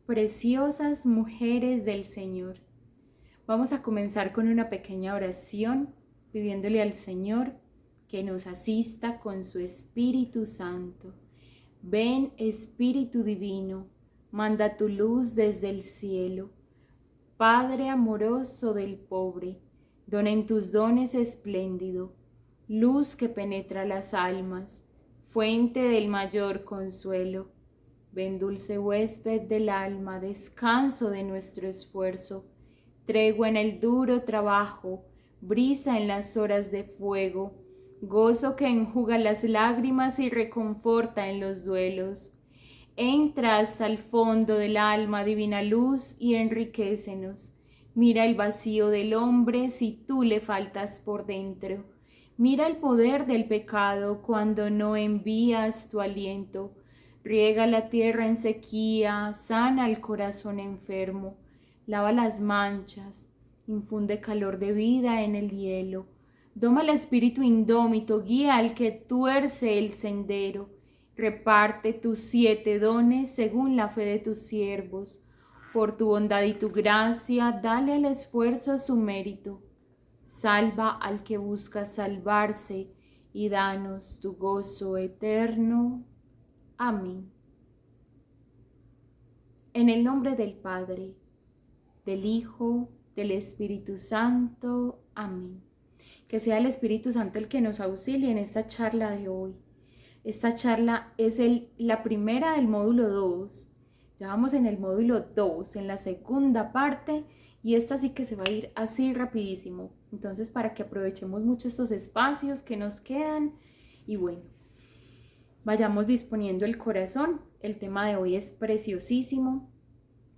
preciosas mujeres del Señor. Vamos a comenzar con una pequeña oración pidiéndole al Señor que nos asista con su Espíritu Santo. Ven, Espíritu Divino, manda tu luz desde el cielo. Padre amoroso del pobre, don en tus dones espléndido, luz que penetra las almas, fuente del mayor consuelo. Ven, dulce huésped del alma, descanso de nuestro esfuerzo, tregua en el duro trabajo, brisa en las horas de fuego, gozo que enjuga las lágrimas y reconforta en los duelos. Entra hasta el fondo del alma, divina luz, y enriquécenos. Mira el vacío del hombre si tú le faltas por dentro. Mira el poder del pecado cuando no envías tu aliento. Riega la tierra en sequía, sana el corazón enfermo, lava las manchas, infunde calor de vida en el hielo. Doma el espíritu indómito, guía al que tuerce el sendero. Reparte tus 7 dones según la fe de tus siervos. Por tu bondad y tu gracia, dale al esfuerzo su mérito. Salva al que busca salvarse y danos tu gozo eterno. Amén. En el nombre del Padre, del Hijo, del Espíritu Santo. Amén. Que sea el Espíritu Santo el que nos auxilie en esta charla de hoy. Esta charla es la primera del módulo 2. Ya vamos en el módulo 2, en la segunda parte, y esta sí que se va a ir así rapidísimo. Entonces, para que aprovechemos mucho estos espacios que nos quedan, y bueno, vayamos disponiendo el corazón. El tema de hoy es preciosísimo.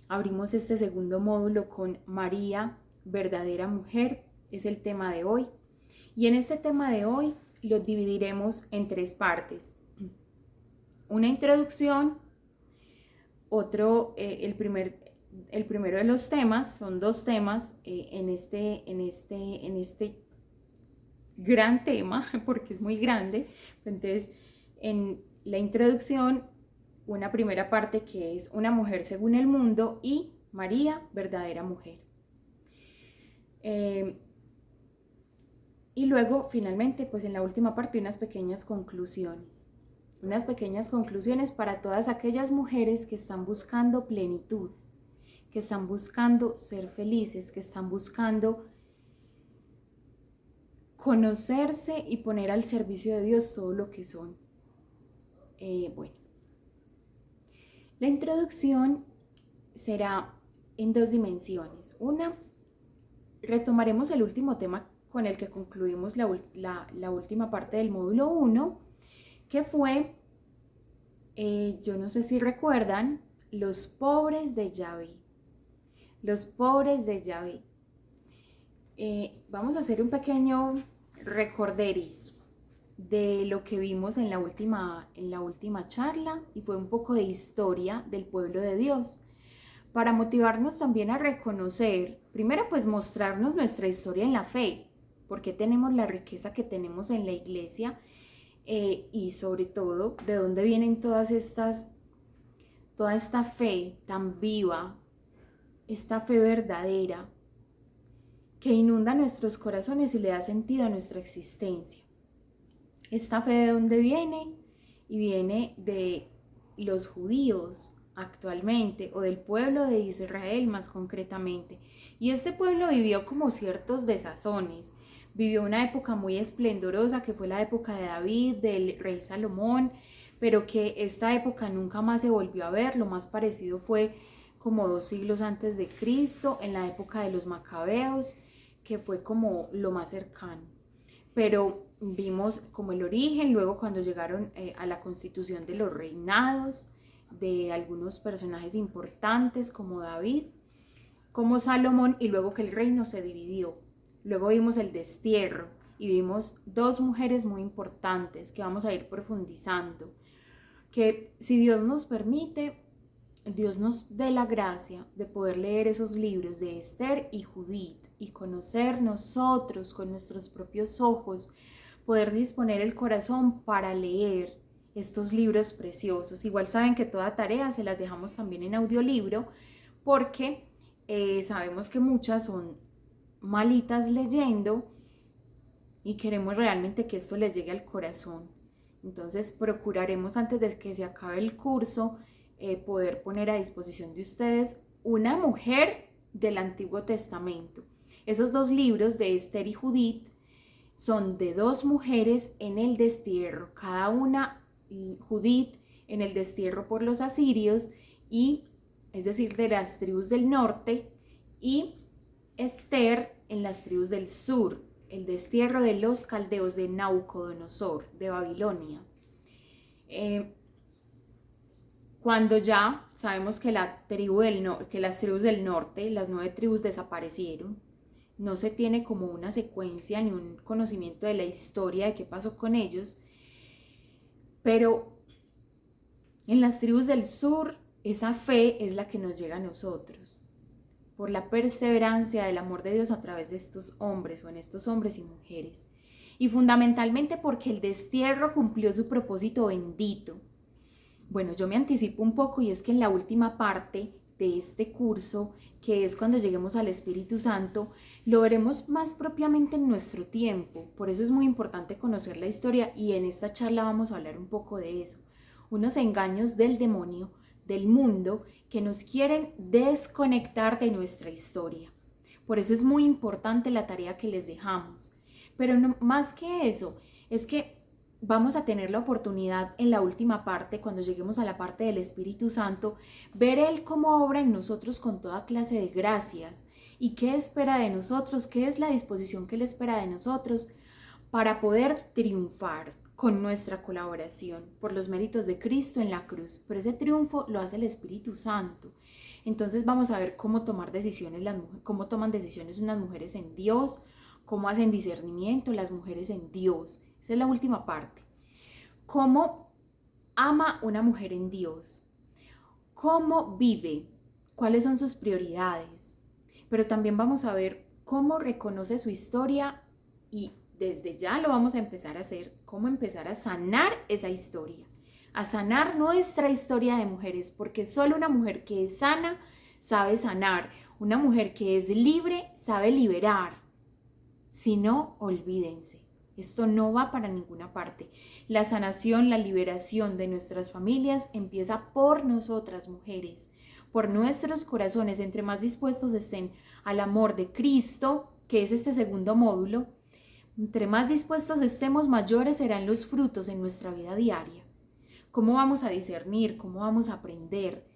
Abrimos este segundo módulo con María, verdadera mujer, es el tema de hoy. Y en este tema de hoy lo dividiremos en 3 partes. Una introducción, el primero de los temas, son 2 temas en este gran tema, porque es muy grande. Entonces, en la introducción, una primera parte que es una mujer según el mundo y María, verdadera mujer. Y luego, finalmente, pues en la última parte, unas pequeñas conclusiones para todas aquellas mujeres que están buscando plenitud, que están buscando ser felices, que están buscando conocerse y poner al servicio de Dios todo lo que son. Bueno, la introducción será en 2 dimensiones. Una, retomaremos el último tema con el que concluimos la última parte del módulo 1, que fue, yo no sé si recuerdan, los pobres de Yahvé. Los pobres de Yahvé. Vamos a hacer un pequeño recorderis de lo que vimos en la última charla, y fue un poco de historia del pueblo de Dios, para motivarnos también a reconocer, primero pues mostrarnos nuestra historia en la fe, porque tenemos la riqueza que tenemos en la iglesia, y sobre todo de dónde vienen toda esta fe tan viva, esta fe verdadera que inunda nuestros corazones y le da sentido a nuestra existencia. Esta fe, ¿de dónde viene? Y viene de los judíos actualmente, o del pueblo de Israel más concretamente. Y este pueblo vivió como ciertos desazones. Vivió una época muy esplendorosa, que fue la época de David, del rey Salomón, pero que esta época nunca más se volvió a ver. Lo más parecido fue como 2 siglos antes de Cristo, en la época de los Macabeos, que fue como lo más cercano. Pero vimos como el origen, luego cuando llegaron a la constitución de los reinados, de algunos personajes importantes como David, como Salomón, y luego que el reino se dividió. Luego vimos el destierro y vimos 2 mujeres muy importantes que vamos a ir profundizando, que si Dios nos permite, Dios nos dé la gracia de poder leer esos libros de Esther y Judith y conocer nosotros con nuestros propios ojos, poder disponer el corazón para leer estos libros preciosos. Igual saben que toda tarea se las dejamos también en audiolibro porque sabemos que muchas son malitas leyendo y queremos realmente que esto les llegue al corazón. Entonces procuraremos antes de que se acabe el curso poder poner a disposición de ustedes una mujer del Antiguo Testamento. Esos 2 libros de Esther y Judith son de 2 mujeres en el destierro, cada una, Judith en el destierro por los asirios, y es decir, de las tribus del norte, y Esther en las tribus del sur, el destierro de los caldeos de Nabucodonosor, de Babilonia. Cuando ya sabemos que las tribus del norte, las 9 tribus desaparecieron, no se tiene como una secuencia ni un conocimiento de la historia de qué pasó con ellos, pero en las tribus del sur esa fe es la que nos llega a nosotros, por la perseverancia del amor de Dios a través de estos hombres o en estos hombres y mujeres, y fundamentalmente porque el destierro cumplió su propósito bendito. Bueno, yo me anticipo un poco y es que en la última parte de este curso, que es cuando lleguemos al Espíritu Santo, lo veremos más propiamente en nuestro tiempo. Por eso es muy importante conocer la historia y en esta charla vamos a hablar un poco de eso. Unos engaños del demonio, del mundo, que nos quieren desconectar de nuestra historia. Por eso es muy importante la tarea que les dejamos. Pero no, más que eso, es que vamos a tener la oportunidad en la última parte, cuando lleguemos a la parte del Espíritu Santo, ver Él cómo obra en nosotros con toda clase de gracias y qué espera de nosotros, qué es la disposición que Él espera de nosotros para poder triunfar con nuestra colaboración por los méritos de Cristo en la cruz. Pero ese triunfo lo hace el Espíritu Santo. Entonces vamos a ver cómo tomar decisiones, cómo toman decisiones unas mujeres en Dios, cómo hacen discernimiento las mujeres en Dios. Esa es la última parte. ¿Cómo ama una mujer en Dios? ¿Cómo vive? ¿Cuáles son sus prioridades? Pero también vamos a ver cómo reconoce su historia y desde ya lo vamos a empezar a hacer, cómo empezar a sanar esa historia, a sanar nuestra historia de mujeres, porque solo una mujer que es sana sabe sanar, una mujer que es libre sabe liberar. Si no, olvídense. Esto no va para ninguna parte. La sanación, la liberación de nuestras familias empieza por nosotras mujeres, por nuestros corazones. Entre más dispuestos estén al amor de Cristo, que es este segundo módulo, entre más dispuestos estemos, mayores serán los frutos en nuestra vida diaria. ¿Cómo vamos a discernir? ¿Cómo vamos a aprender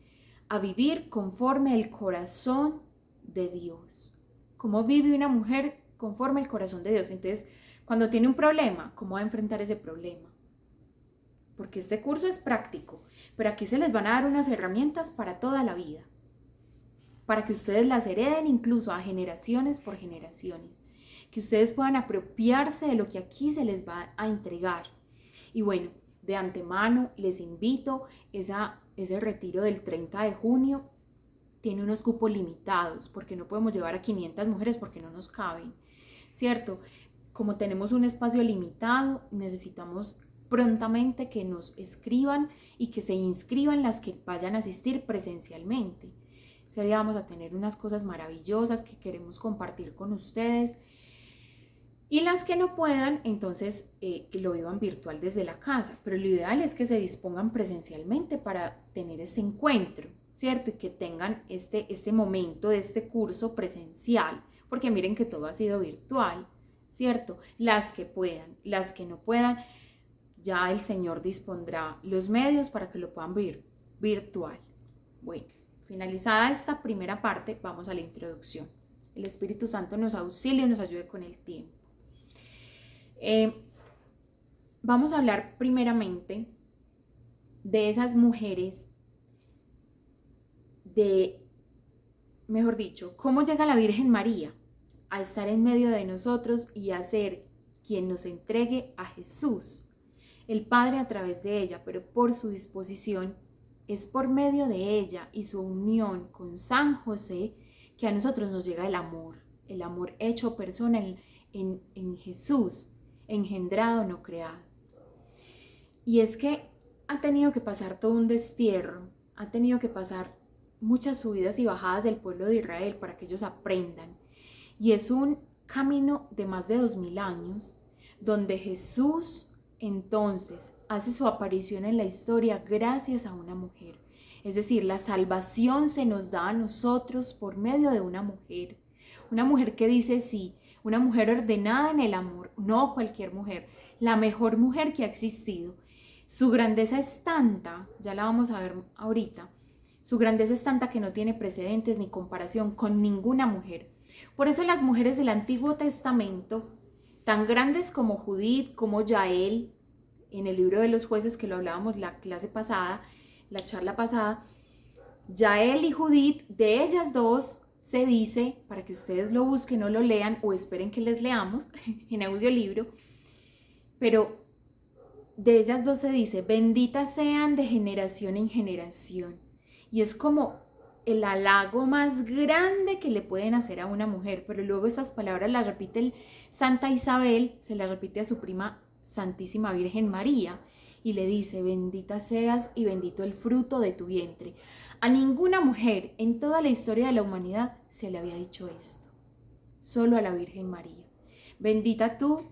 a vivir conforme al corazón de Dios? ¿Cómo vive una mujer conforme al corazón de Dios? Entonces, cuando tiene un problema, ¿cómo va a enfrentar ese problema? Porque este curso es práctico, pero aquí se les van a dar unas herramientas para toda la vida, para que ustedes las hereden incluso a generaciones por generaciones, que ustedes puedan apropiarse de lo que aquí se les va a entregar. Y bueno, de antemano les invito ese retiro del 30 de junio. Tiene unos cupos limitados, porque no podemos llevar a 500 mujeres porque no nos caben, ¿cierto? Como tenemos un espacio limitado, necesitamos prontamente que nos escriban y que se inscriban las que vayan a asistir presencialmente. Ese día vamos a tener unas cosas maravillosas que queremos compartir con ustedes. Y las que no puedan, entonces lo vivan virtual desde la casa. Pero lo ideal es que se dispongan presencialmente para tener este encuentro, ¿cierto? Y que tengan este momento de este curso presencial, porque miren que todo ha sido virtual, ¿cierto? Las que puedan, las que no puedan, ya el Señor dispondrá los medios para que lo puedan ver virtual. Bueno, finalizada esta primera parte, vamos a la introducción. El Espíritu Santo nos auxilie y nos ayude con el tiempo. Vamos a hablar primeramente de esas mujeres, mejor dicho, cómo llega la Virgen María a estar en medio de nosotros y a ser quien nos entregue a Jesús, el Padre a través de ella, pero por su disposición. Es por medio de ella y su unión con San José que a nosotros nos llega el amor hecho persona en Jesús, engendrado, no creado. Y es que ha tenido que pasar todo un destierro, ha tenido que pasar muchas subidas y bajadas del pueblo de Israel para que ellos aprendan. Y es un camino de más de 2000 años donde Jesús entonces hace su aparición en la historia gracias a una mujer. Es decir, la salvación se nos da a nosotros por medio de una mujer que dice sí, una mujer ordenada en el amor, no cualquier mujer, la mejor mujer que ha existido. Su grandeza es tanta, ya la vamos a ver ahorita, su grandeza es tanta que no tiene precedentes ni comparación con ninguna mujer. Por eso las mujeres del Antiguo Testamento, tan grandes como Judith, como Yael, en el libro de los jueces que lo hablábamos la clase pasada, la charla pasada, Yael y Judith, de ellas dos se dice, para que ustedes lo busquen o lo lean o esperen que les leamos en audiolibro, pero de ellas dos se dice, benditas sean de generación en generación. Y es como el halago más grande que le pueden hacer a una mujer, pero luego esas palabras las repite Santa Isabel, se las repite a su prima Santísima Virgen María y le dice, bendita seas y bendito el fruto de tu vientre. A ninguna mujer en toda la historia de la humanidad se le había dicho esto, solo a la Virgen María. Bendita tú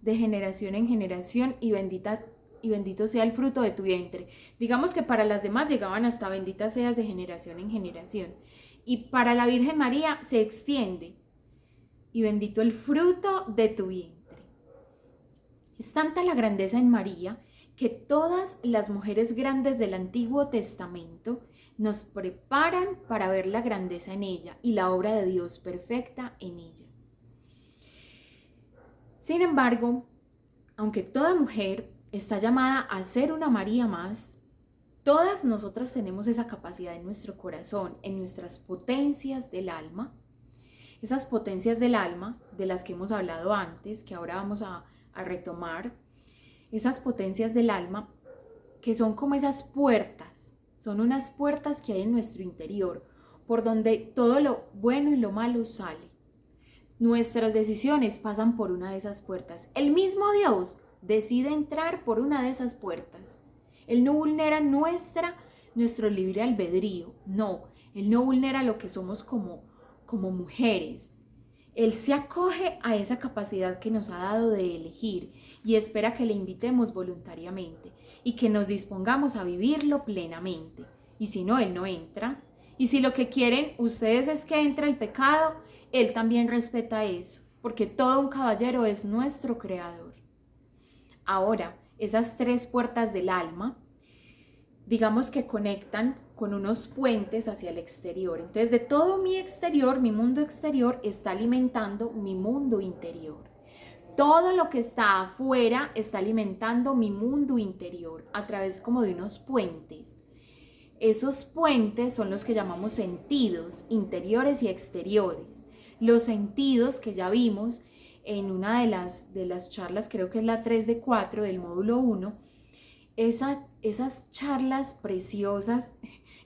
de generación en generación y bendito sea el fruto de tu vientre. Digamos que para las demás llegaban hasta bendita seas de generación en generación. Y para la Virgen María se extiende y bendito el fruto de tu vientre. Es tanta la grandeza en María que todas las mujeres grandes del Antiguo Testamento nos preparan para ver la grandeza en ella y la obra de Dios perfecta en ella. Sin embargo, aunque toda mujer está llamada a ser una María más, todas nosotras tenemos esa capacidad en nuestro corazón, en nuestras potencias del alma. Esas potencias del alma, de las que hemos hablado antes, que ahora vamos a retomar, esas potencias del alma que son como esas puertas, son unas puertas que hay en nuestro interior, por donde todo lo bueno y lo malo sale. Nuestras decisiones pasan por una de esas puertas. El mismo Dios decide entrar por una de esas puertas. Él no vulnera nuestro libre albedrío, no, Él no vulnera lo que somos como mujeres. Él se acoge a esa capacidad que nos ha dado de elegir y espera que le invitemos voluntariamente y que nos dispongamos a vivirlo plenamente. Y si no, Él no entra. Y si lo que quieren ustedes es que entre el pecado, Él también respeta eso, porque todo un caballero es nuestro creador. Ahora, esas tres puertas del alma, digamos que conectan con unos puentes hacia el exterior. Entonces, de todo mi exterior, mi mundo exterior está alimentando mi mundo interior. Todo lo que está afuera está alimentando mi mundo interior a través como de unos puentes. Esos puentes son los que llamamos sentidos interiores y exteriores. Los sentidos que ya vimos en una de las charlas, creo que es la 3 de 4 del módulo 1, esas charlas preciosas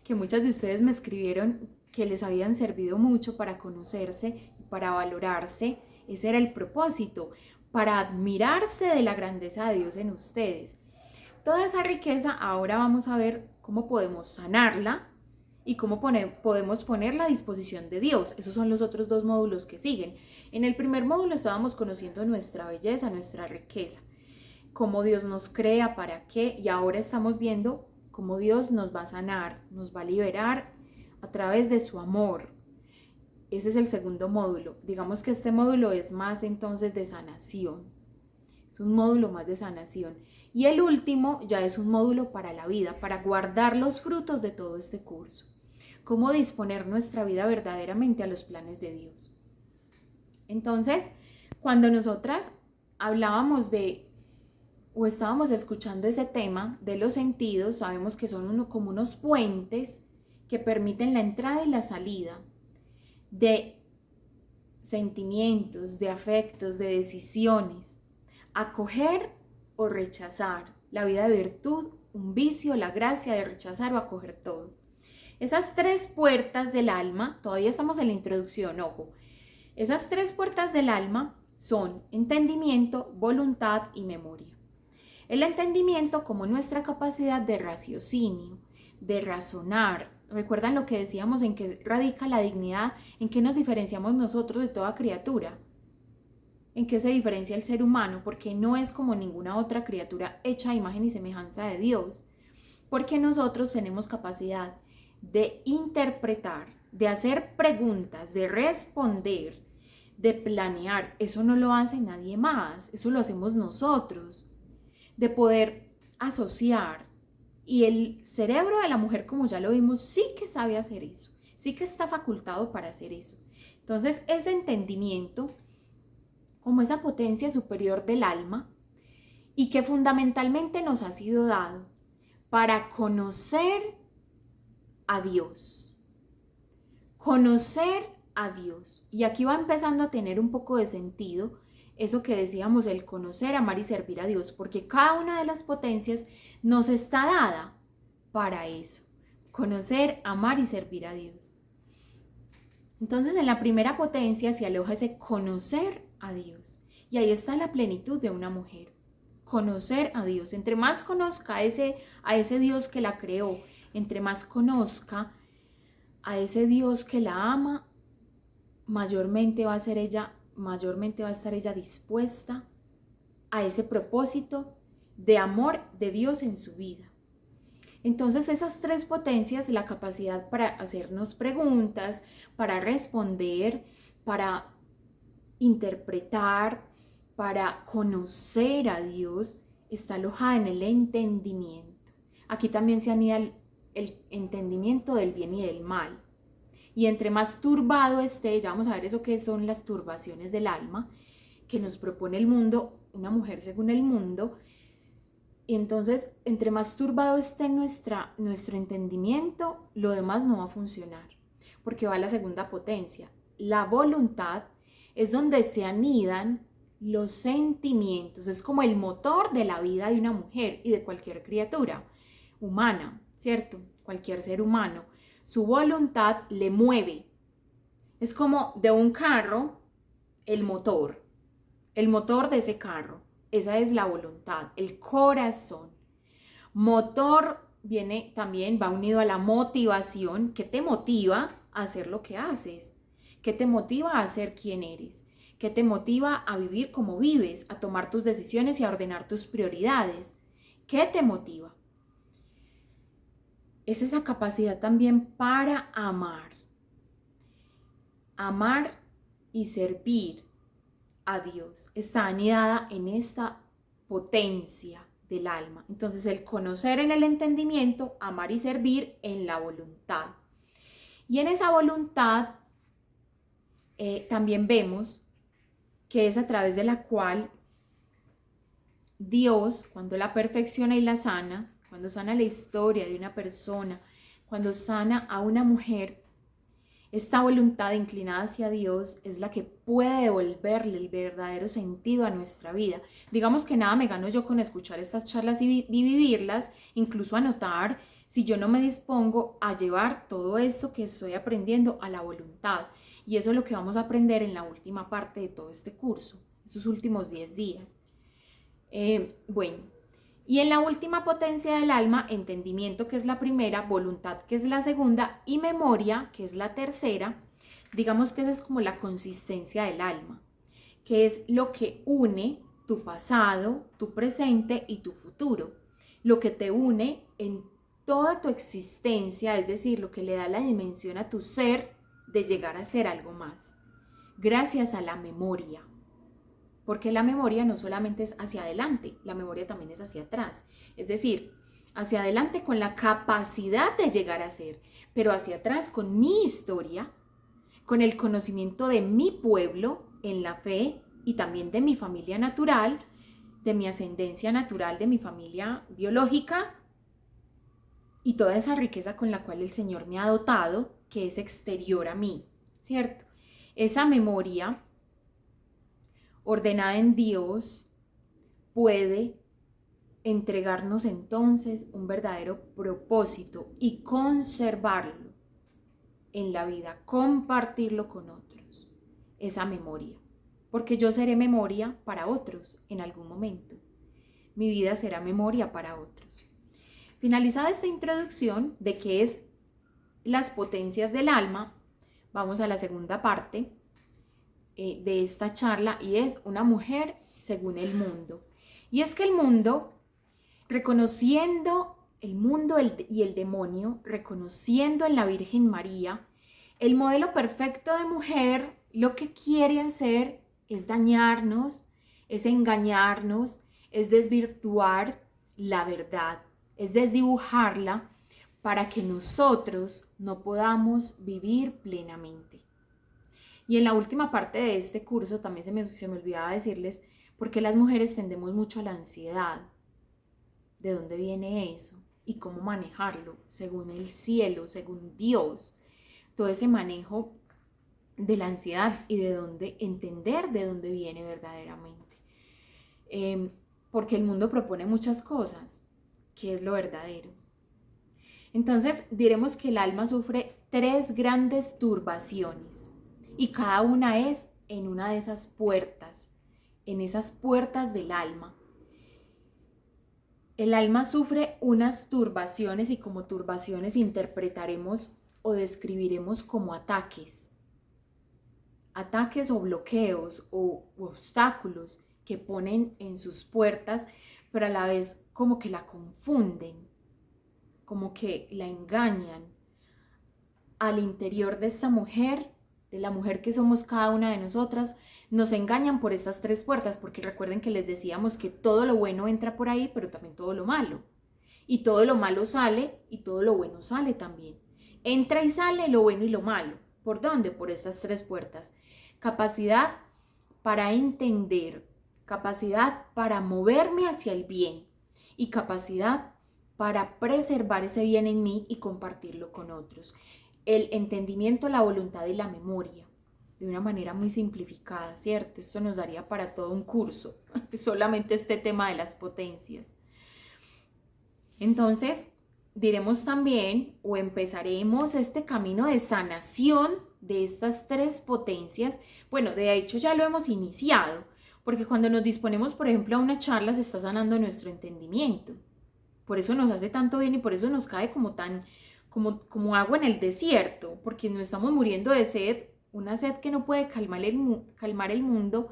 que muchas de ustedes me escribieron que les habían servido mucho para conocerse, para valorarse. Ese era el propósito, para admirarse de la grandeza de Dios en ustedes. Toda esa riqueza ahora vamos a ver cómo podemos sanarla y cómo podemos ponerla a disposición de Dios. Esos son los otros dos módulos que siguen. En el primer módulo estábamos conociendo nuestra belleza, nuestra riqueza, cómo Dios nos crea, para qué, y ahora estamos viendo cómo Dios nos va a sanar, nos va a liberar a través de su amor. Ese es el segundo módulo. Digamos que este módulo es más entonces de sanación. Es un módulo más de sanación. Y el último ya es un módulo para la vida, para guardar los frutos de todo este curso. Cómo disponer nuestra vida verdaderamente a los planes de Dios. Entonces, cuando nosotras hablábamos o estábamos escuchando ese tema de los sentidos, sabemos que son como unos puentes que permiten la entrada y la salida de sentimientos, de afectos, de decisiones, acoger o rechazar, la vida de virtud, un vicio, la gracia de rechazar o acoger todo. Esas tres puertas del alma, todavía estamos en la introducción, ojo, esas tres puertas del alma son entendimiento, voluntad y memoria. El entendimiento como nuestra capacidad de raciocinio, de razonar. ¿Recuerdan lo que decíamos en qué radica la dignidad? ¿En qué nos diferenciamos nosotros de toda criatura? ¿En qué se diferencia el ser humano? Porque no es como ninguna otra criatura hecha a imagen y semejanza de Dios. Porque nosotros tenemos capacidad de interpretar, de hacer preguntas, de responder, de planear. Eso no lo hace nadie más, eso lo hacemos nosotros. De poder asociar. Y el cerebro de la mujer, como ya lo vimos, sí que sabe hacer eso, sí que está facultado para hacer eso. Entonces, ese entendimiento, como esa potencia superior del alma, y que fundamentalmente nos ha sido dado para conocer a Dios. Conocer a Dios. Y aquí va empezando a tener un poco de sentido eso que decíamos, el conocer, amar y servir a Dios, porque cada una de las potencias nos está dada para eso. Conocer, amar y servir a Dios. Entonces, en la primera potencia se aloja ese conocer a Dios. Y ahí está la plenitud de una mujer. Conocer a Dios. Entre más conozca a ese Dios que la creó, entre más conozca a ese Dios que la ama, mayormente va a estar ella dispuesta a ese propósito de amor de Dios en su vida. Entonces, esas tres potencias, la capacidad para hacernos preguntas, para responder, para interpretar, para conocer a Dios, está alojada en el entendimiento. Aquí también se anida el entendimiento del bien y del mal. Y entre más turbado esté, ya vamos a ver eso que son las turbaciones del alma, que nos propone el mundo, una mujer según el mundo. Y entonces, entre más turbado esté nuestro entendimiento, lo demás no va a funcionar, porque va a la segunda potencia. La voluntad es donde se anidan los sentimientos, es como el motor de la vida de una mujer y de cualquier criatura humana, ¿cierto? Cualquier ser humano. Su voluntad le mueve. Es como de un carro, el motor de ese carro. Esa es la voluntad, el corazón. Motor va unido a la motivación. ¿Qué te motiva a hacer lo que haces? ¿Qué te motiva a ser quien eres? ¿Qué te motiva a vivir como vives, a tomar tus decisiones y a ordenar tus prioridades? ¿Qué te motiva? Es esa capacidad también para amar. Amar y servir a Dios está anidada en esta potencia del alma. Entonces, el conocer en el entendimiento, amar y servir en la voluntad. Y en esa voluntad también vemos que es a través de la cual Dios, cuando la perfecciona y la sana, cuando sana la historia de una persona, cuando sana a una mujer, esta voluntad inclinada hacia Dios es la que puede devolverle el verdadero sentido a nuestra vida. Digamos que nada me gano yo con escuchar estas charlas y vivirlas, incluso anotar si yo no me dispongo a llevar todo esto que estoy aprendiendo a la voluntad. Y eso es lo que vamos a aprender en la última parte de todo este curso, estos últimos 10 días. Y en la última potencia del alma, entendimiento, que es la primera, voluntad, que es la segunda, y memoria, que es la tercera. Digamos que esa es como la consistencia del alma, que es lo que une tu pasado, tu presente y tu futuro. Lo que te une en toda tu existencia, es decir, lo que le da la dimensión a tu ser de llegar a ser algo más, gracias a la memoria. Porque la memoria no solamente es hacia adelante, la memoria también es hacia atrás. Es decir, hacia adelante con la capacidad de llegar a ser, pero hacia atrás con mi historia, con el conocimiento de mi pueblo en la fe y también de mi familia natural, de mi ascendencia natural, de mi familia biológica y toda esa riqueza con la cual el Señor me ha dotado, que es exterior a mí, ¿cierto? Esa memoria ordenada en Dios, puede entregarnos entonces un verdadero propósito y conservarlo en la vida, compartirlo con otros, esa memoria, porque yo seré memoria para otros en algún momento. mi vida será memoria para otros. Finalizada esta introducción de qué es las potencias del alma, vamos a la segunda parte de esta charla, y es una mujer según el mundo. Y es que el mundo, reconociendo el mundo y el demonio, reconociendo en la Virgen María el modelo perfecto de mujer, lo que quiere hacer es dañarnos, es engañarnos, es desvirtuar la verdad, es desdibujarla para que nosotros no podamos vivir plenamente. Y en la última parte de este curso también se me olvidaba decirles por qué las mujeres tendemos mucho a la ansiedad, de dónde viene eso y cómo manejarlo según el cielo, según Dios. Todo ese manejo de la ansiedad y de dónde entender de dónde viene verdaderamente. Porque el mundo propone muchas cosas. ¿Qué es lo verdadero? Entonces diremos que el alma sufre 3 grandes turbaciones y cada una es en una de esas puertas, en esas puertas del alma. El alma sufre unas turbaciones y como turbaciones interpretaremos o describiremos como ataques o bloqueos o obstáculos que ponen en sus puertas, pero a la vez como que la confunden, como que la engañan al interior de esta mujer, de la mujer que somos cada una de nosotras. Nos engañan por estas 3 puertas, porque recuerden que les decíamos que todo lo bueno entra por ahí, pero también todo lo malo. Y todo lo malo sale y todo lo bueno sale también. Entra y sale lo bueno y lo malo. ¿Por dónde? Por estas 3 puertas. Capacidad para entender, capacidad para moverme hacia el bien y capacidad para preservar ese bien en mí y compartirlo con otros. El entendimiento, la voluntad y la memoria, de una manera muy simplificada, ¿cierto? Esto nos daría para todo un curso, solamente este tema de las potencias. Entonces, diremos también o empezaremos este camino de sanación de estas 3 potencias. Bueno, de hecho ya lo hemos iniciado, porque cuando nos disponemos, por ejemplo, a una charla, se está sanando nuestro entendimiento. Por eso nos hace tanto bien y por eso nos cae como agua en el desierto, porque nos estamos muriendo de sed, una sed que no puede calmar el mundo,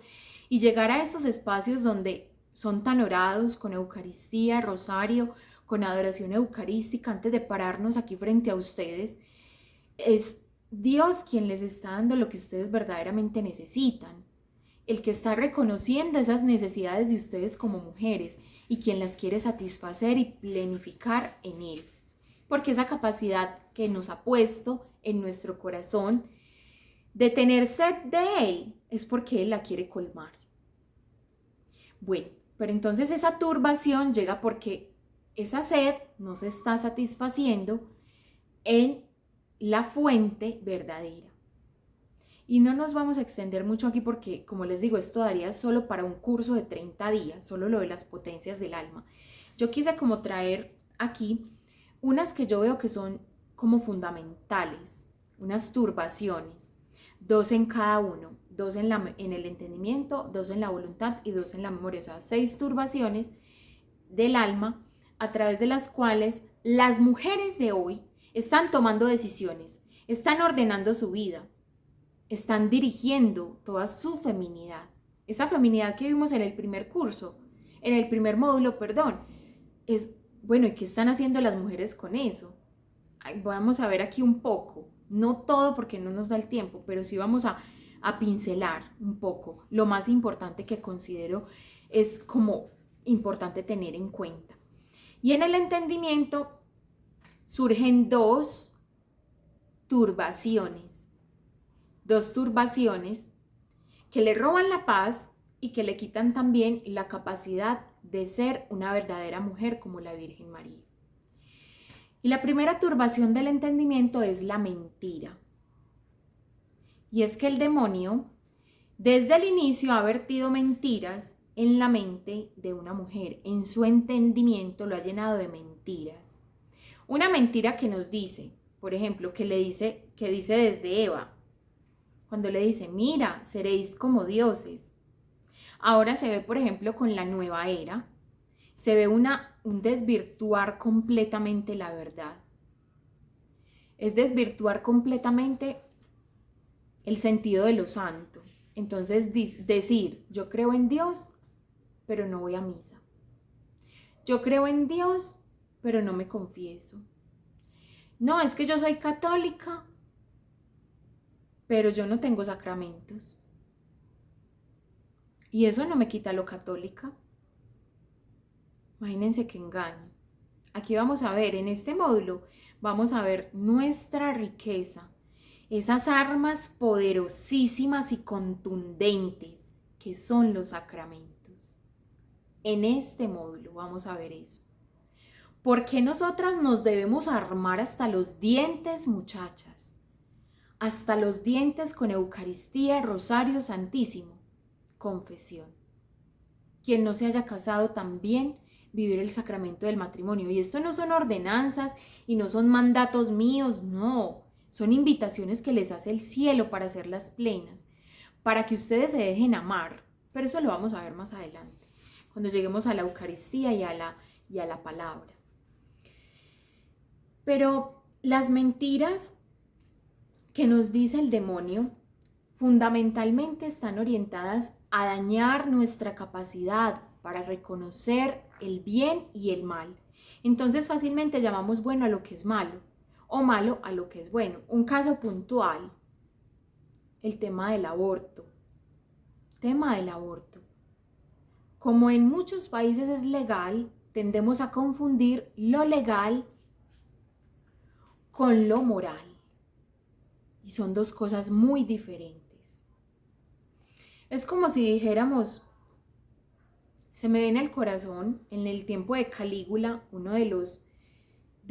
y llegar a estos espacios donde son tan orados, con Eucaristía, rosario, con adoración eucarística, antes de pararnos aquí frente a ustedes, es Dios quien les está dando lo que ustedes verdaderamente necesitan, el que está reconociendo esas necesidades de ustedes como mujeres y quien las quiere satisfacer y plenificar en Él. Porque esa capacidad que nos ha puesto en nuestro corazón de tener sed de Él es porque Él la quiere colmar. Bueno, pero entonces esa turbación llega porque esa sed no se está satisfaciendo en la fuente verdadera. Y no nos vamos a extender mucho aquí porque, como les digo, esto daría solo para un curso de 30 días, solo lo de las potencias del alma. Yo quise como traer aquí unas que yo veo que son como fundamentales, unas turbaciones, 2 en cada uno, 2 en el entendimiento, 2 en la voluntad y 2 en la memoria, o sea, 6 turbaciones del alma a través de las cuales las mujeres de hoy están tomando decisiones, están ordenando su vida, están dirigiendo toda su feminidad. Esa feminidad que vimos en el primer curso, en el primer módulo, perdón, es, bueno, ¿y qué están haciendo las mujeres con eso? Vamos a ver aquí un poco, no todo porque no nos da el tiempo, pero sí vamos a pincelar un poco lo más importante que considero es como importante tener en cuenta. Y en el entendimiento surgen 2 turbaciones que le roban la paz y que le quitan también la capacidad de ser una verdadera mujer como la Virgen María. Y la primera turbación del entendimiento es la mentira. Y es que el demonio desde el inicio ha vertido mentiras en la mente de una mujer, en su entendimiento lo ha llenado de mentiras. Una mentira que nos dice, por ejemplo, que dice desde Eva, cuando le dice, mira, seréis como dioses. Ahora se ve, por ejemplo, con la nueva era, se ve un desvirtuar completamente la verdad. Es desvirtuar completamente el sentido de lo santo. Entonces decir, yo creo en Dios, pero no voy a misa. Yo creo en Dios, pero no me confieso. No, es que yo soy católica, pero yo no tengo sacramentos. Y eso no me quita lo católica. Imagínense qué engaño. Aquí vamos a ver, en este módulo, vamos a ver nuestra riqueza, esas armas poderosísimas y contundentes que son los sacramentos. En este módulo vamos a ver eso. ¿Por qué nosotras nos debemos armar hasta los dientes, muchachas? Hasta los dientes con Eucaristía, Rosario Santísimo, confesión. Quien no se haya casado también vivir el sacramento del matrimonio. Y esto no son ordenanzas y no son mandatos míos, no. Son invitaciones que les hace el cielo para hacerlas plenas, para que ustedes se dejen amar. Pero eso lo vamos a ver más adelante, cuando lleguemos a la Eucaristía y a la palabra. Pero las mentiras que nos dice el demonio fundamentalmente están orientadas a dañar nuestra capacidad para reconocer el bien y el mal. Entonces fácilmente llamamos bueno a lo que es malo o malo a lo que es bueno. Un caso puntual, el tema del aborto. Tema del aborto. Como en muchos países es legal, tendemos a confundir lo legal con lo moral. Y son dos cosas muy diferentes. Es como si dijéramos, se me viene al corazón, en el tiempo de Calígula, uno de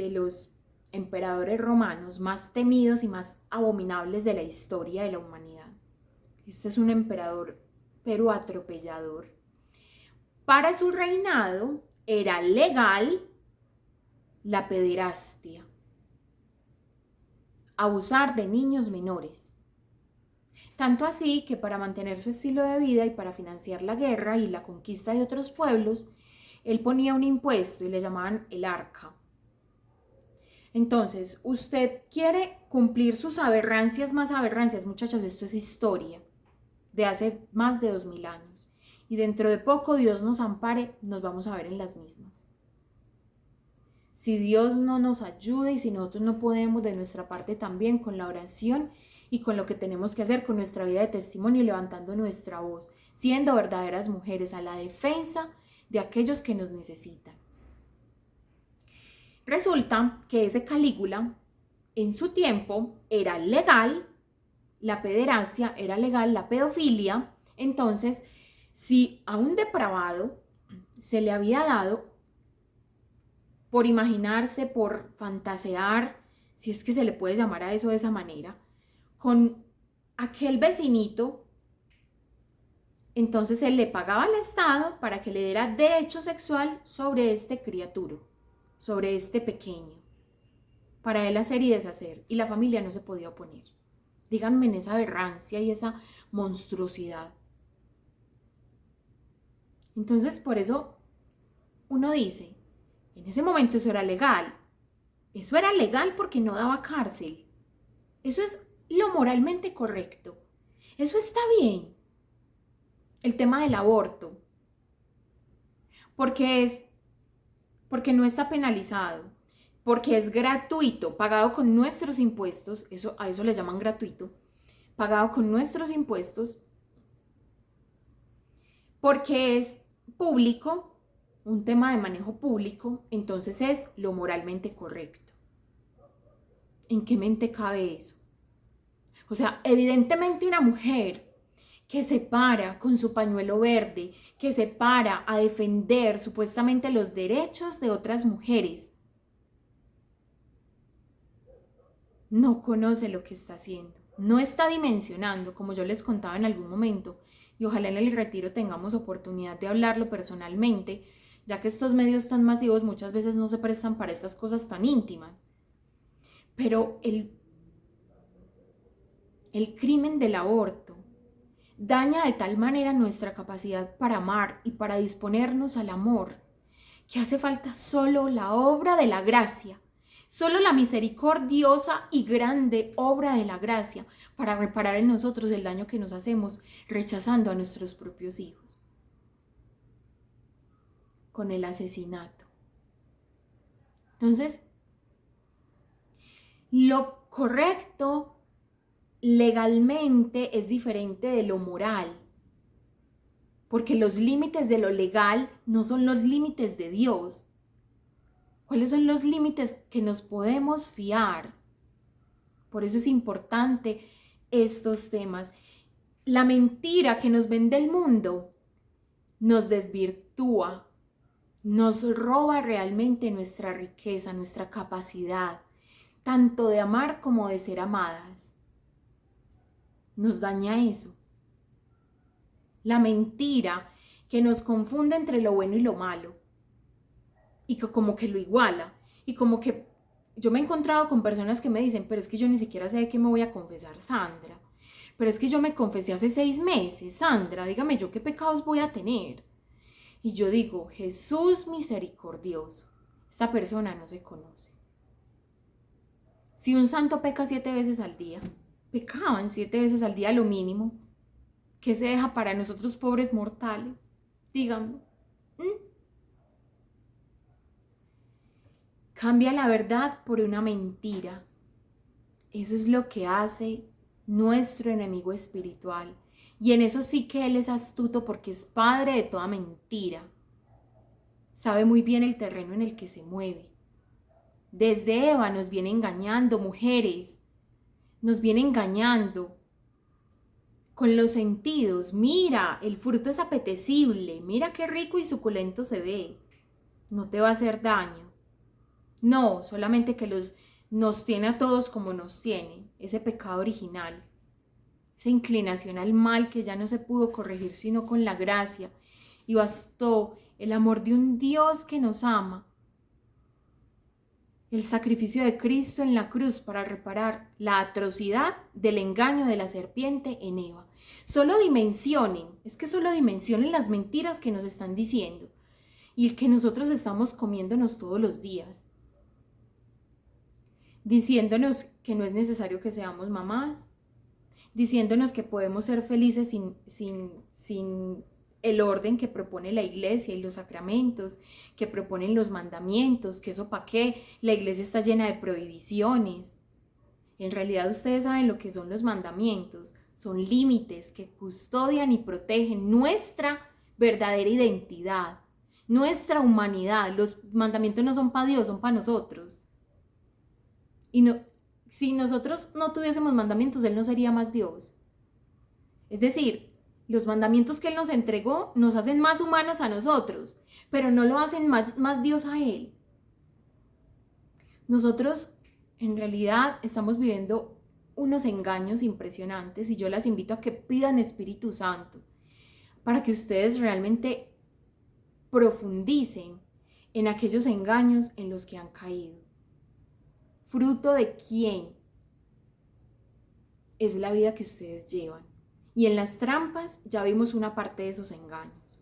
los emperadores romanos más temidos y más abominables de la historia de la humanidad. Este es un emperador, pero atropellador. Para su reinado era legal la pederastia, abusar de niños menores. Tanto así que para mantener su estilo de vida y para financiar la guerra y la conquista de otros pueblos, él ponía un impuesto y le llamaban el arca. Entonces, usted quiere cumplir sus aberrancias más aberrancias, muchachas, esto es historia de hace más de 2000 años. Y dentro de poco, Dios nos ampare, nos vamos a ver en las mismas. Si Dios no nos ayuda y si nosotros no podemos de nuestra parte también con la oración y con lo que tenemos que hacer con nuestra vida de testimonio, levantando nuestra voz, siendo verdaderas mujeres a la defensa de aquellos que nos necesitan. Resulta que ese Calígula, en su tiempo, era legal la pederastia, era legal la pedofilia. Entonces, si a un depravado se le había dado por imaginarse, por fantasear, si es que se le puede llamar a eso de esa manera, con aquel vecinito, entonces él le pagaba al Estado para que le diera derecho sexual sobre este criatura, sobre este pequeño, para él hacer y deshacer, y la familia no se podía oponer. Díganme en esa aberrancia y esa monstruosidad. Entonces, por eso uno dice, en ese momento eso era legal. Eso era legal porque no daba cárcel. Eso es lo moralmente correcto. Eso está bien. El tema del aborto. Porque no está penalizado. Porque es gratuito, pagado con nuestros impuestos. A eso le llaman gratuito. Pagado con nuestros impuestos. Porque es público. Un tema de manejo público, entonces es lo moralmente correcto. ¿En qué mente cabe eso? O sea, evidentemente una mujer que se para con su pañuelo verde, que se para a defender supuestamente los derechos de otras mujeres, no conoce lo que está haciendo, no está dimensionando, como yo les contaba en algún momento, y ojalá en el retiro tengamos oportunidad de hablarlo personalmente, ya que estos medios tan masivos muchas veces no se prestan para estas cosas tan íntimas. Pero el crimen del aborto daña de tal manera nuestra capacidad para amar y para disponernos al amor, que hace falta solo la obra de la gracia, solo la misericordiosa y grande obra de la gracia para reparar en nosotros el daño que nos hacemos rechazando a nuestros propios hijos con el asesinato. Entonces, lo correcto legalmente es diferente de lo moral, porque los límites de lo legal no son los límites de Dios. ¿Cuáles son los límites que nos podemos fiar? Por eso es importante estos temas. La mentira que nos vende el mundo nos desvirtúa, nos roba realmente nuestra riqueza, nuestra capacidad, tanto de amar como de ser amadas. Nos daña eso. La mentira que nos confunde entre lo bueno y lo malo y que como que lo iguala y como que yo me he encontrado con personas que me dicen, pero es que yo ni siquiera sé de qué me voy a confesar, Sandra, pero es que yo me confesé hace 6 meses, Sandra, dígame yo qué pecados voy a tener. Y yo digo, Jesús misericordioso, esta persona no se conoce. Si un santo peca 7 veces al día, pecaban 7 veces al día lo mínimo, ¿qué se deja para nosotros pobres mortales? Díganme. Cambia la verdad por una mentira. Eso es lo que hace nuestro enemigo espiritual. Y en eso sí que él es astuto porque es padre de toda mentira. Sabe muy bien el terreno en el que se mueve. Desde Eva nos viene engañando, mujeres. Nos viene engañando con los sentidos. Mira, el fruto es apetecible. Mira qué rico y suculento se ve. No te va a hacer daño. No, solamente que nos tiene a todos como nos tiene, ese pecado original, esa inclinación al mal que ya no se pudo corregir sino con la gracia, y bastó el amor de un Dios que nos ama, el sacrificio de Cristo en la cruz para reparar la atrocidad del engaño de la serpiente en Eva. Solo dimensionen las mentiras que nos están diciendo y que nosotros estamos comiéndonos todos los días. Diciéndonos que no es necesario que seamos mamás, diciéndonos que podemos ser felices sin el orden que propone la iglesia y los sacramentos, que proponen los mandamientos, que eso para qué, la iglesia está llena de prohibiciones. En realidad ustedes saben lo que son los mandamientos, son límites que custodian y protegen nuestra verdadera identidad, nuestra humanidad. Los mandamientos no son para Dios, son para nosotros. Y no, si nosotros no tuviésemos mandamientos, Él no sería más Dios. Es decir, los mandamientos que Él nos entregó nos hacen más humanos a nosotros, pero no lo hacen más Dios a Él. Nosotros en realidad estamos viviendo unos engaños impresionantes y yo las invito a que pidan Espíritu Santo para que ustedes realmente profundicen en aquellos engaños en los que han caído. ¿Fruto de quién es la vida que ustedes llevan? Y en las trampas ya vimos una parte de esos engaños.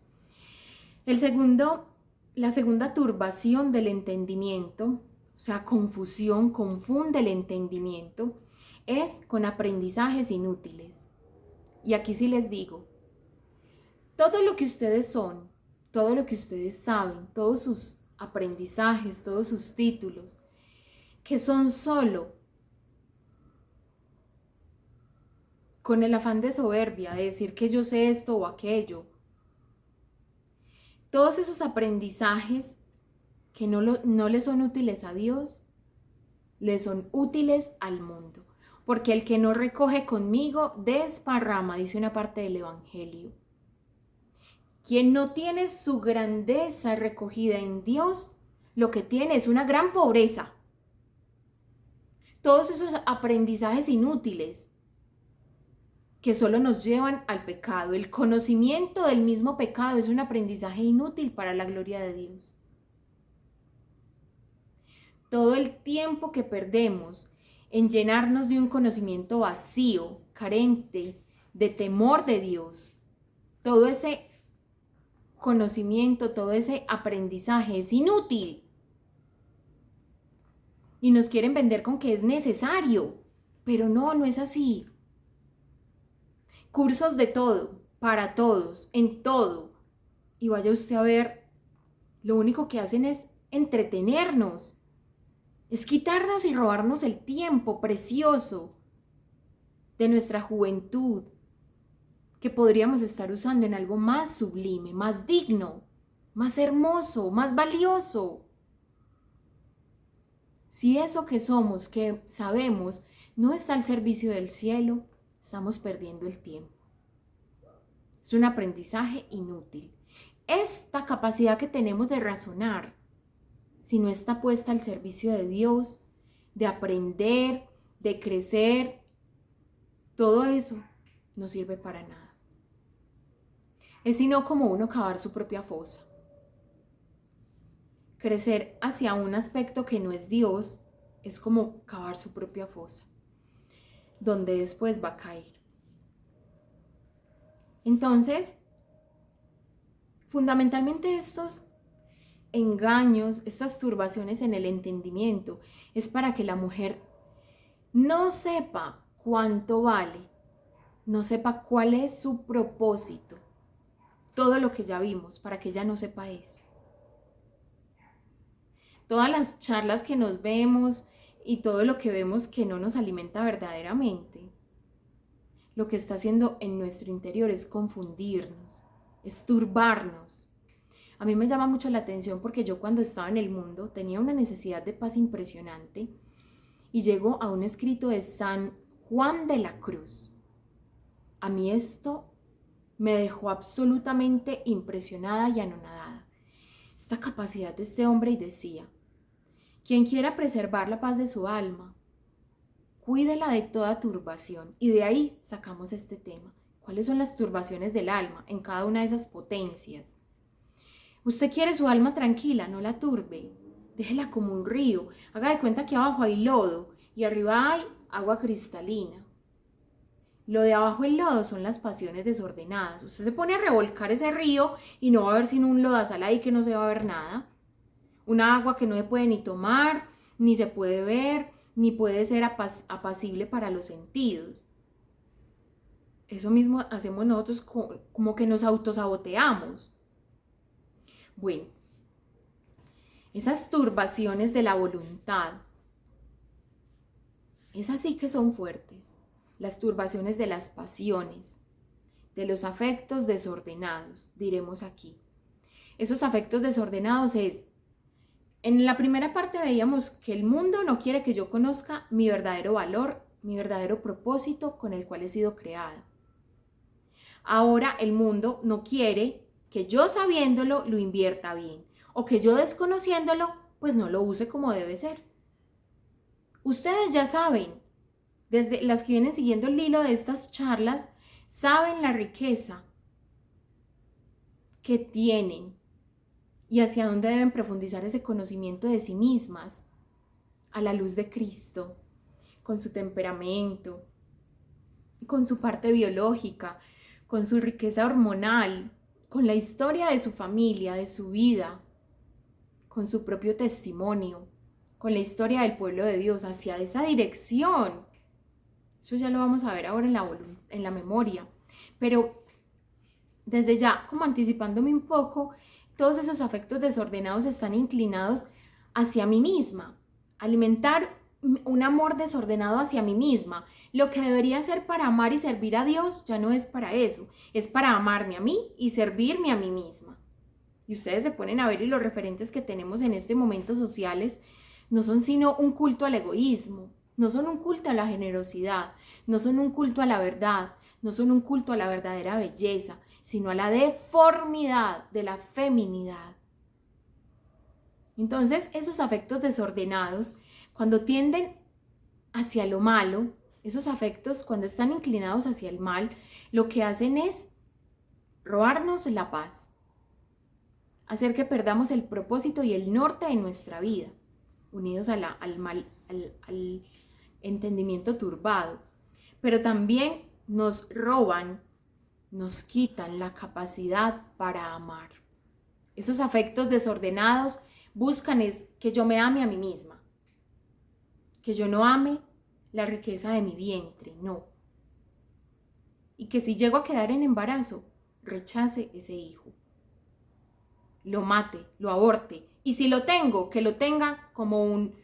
La segunda turbación del entendimiento, o sea, confusión, confunde el entendimiento, es con aprendizajes inútiles. Y aquí sí les digo, todo lo que ustedes son, todo lo que ustedes saben, todos sus aprendizajes, todos sus títulos, que son solo con el afán de soberbia, de decir que yo sé esto o aquello. Todos esos aprendizajes que no le son útiles a Dios, le son útiles al mundo. Porque el que no recoge conmigo, desparrama, dice una parte del Evangelio. Quien no tiene su grandeza recogida en Dios, lo que tiene es una gran pobreza. Todos esos aprendizajes inútiles que solo nos llevan al pecado. El conocimiento del mismo pecado es un aprendizaje inútil para la gloria de Dios. Todo el tiempo que perdemos en llenarnos de un conocimiento vacío, carente de temor de Dios, todo ese conocimiento, todo ese aprendizaje es inútil. Y nos quieren vender con que es necesario, pero no, no es así. Cursos de todo, para todos, en todo. Y vaya usted a ver, lo único que hacen es entretenernos, es quitarnos y robarnos el tiempo precioso de nuestra juventud, que podríamos estar usando en algo más sublime, más digno, más hermoso, más valioso. Si eso que somos, que sabemos, no está al servicio del cielo, estamos perdiendo el tiempo. Es un aprendizaje inútil. Esta capacidad que tenemos de razonar, si no está puesta al servicio de Dios, de aprender, de crecer, todo eso no sirve para nada. Es sino como uno cavar su propia fosa. Crecer hacia un aspecto que no es Dios es como cavar su propia fosa, donde después va a caer. Entonces, fundamentalmente estos engaños, estas turbaciones en el entendimiento, es para que la mujer no sepa cuánto vale, no sepa cuál es su propósito, todo lo que ya vimos, para que ella no sepa eso. Todas las charlas que nos vemos y todo lo que vemos que no nos alimenta verdaderamente, lo que está haciendo en nuestro interior es confundirnos, es turbarnos. A mí me llama mucho la atención porque yo cuando estaba en el mundo tenía una necesidad de paz impresionante y llego a un escrito de San Juan de la Cruz. A mí esto me dejó absolutamente impresionada y anonadada. Esta capacidad de este hombre y decía: quien quiera preservar la paz de su alma, cuídela de toda turbación. Y de ahí sacamos este tema. ¿Cuáles son las turbaciones del alma en cada una de esas potencias? Usted quiere su alma tranquila, no la turbe. Déjela como un río. Haga de cuenta que abajo hay lodo y arriba hay agua cristalina. Lo de abajo el lodo son las pasiones desordenadas. Usted se pone a revolcar ese río y no va a ver sino un lodazal ahí que no se va a ver nada. Una agua que no se puede ni tomar, ni se puede ver, ni puede ser apacible para los sentidos. Eso mismo hacemos nosotros, como que nos autosaboteamos. Bueno, esas turbaciones de la voluntad, esas sí que son fuertes. Las turbaciones de las pasiones, de los afectos desordenados, diremos aquí. Esos afectos desordenados es, en la primera parte veíamos que el mundo no quiere que yo conozca mi verdadero valor, mi verdadero propósito con el cual he sido creada. Ahora el mundo no quiere que yo sabiéndolo lo invierta bien, o que yo desconociéndolo pues no lo use como debe ser. Ustedes ya saben, desde las que vienen siguiendo el hilo de estas charlas, saben la riqueza que tienen y hacia dónde deben profundizar ese conocimiento de sí mismas a la luz de Cristo, con su temperamento, con su parte biológica, con su riqueza hormonal, con la historia de su familia, de su vida, con su propio testimonio, con la historia del pueblo de Dios, hacia esa dirección. Eso ya lo vamos a ver ahora en la memoria. Pero desde ya, como anticipándome un poco, todos esos afectos desordenados están inclinados hacia mí misma. Alimentar un amor desordenado hacia mí misma. Lo que debería ser para amar y servir a Dios ya no es para eso. Es para amarme a mí y servirme a mí misma. Y ustedes se ponen a ver y los referentes que tenemos en este momento sociales no son sino un culto al egoísmo. No son un culto a la generosidad, no son un culto a la verdad, no son un culto a la verdadera belleza, sino a la deformidad de la feminidad. Entonces, esos afectos desordenados, cuando tienden hacia lo malo, esos afectos cuando están inclinados hacia el mal, lo que hacen es robarnos la paz, hacer que perdamos el propósito y el norte de nuestra vida, unidos al entendimiento turbado, pero también nos roban, nos quitan la capacidad para amar. Esos afectos desordenados buscan es que yo me ame a mí misma, que yo no ame la riqueza de mi vientre, no. Y que si llego a quedar en embarazo, rechace ese hijo, lo mate, lo aborte. Y si lo tengo, que lo tenga como un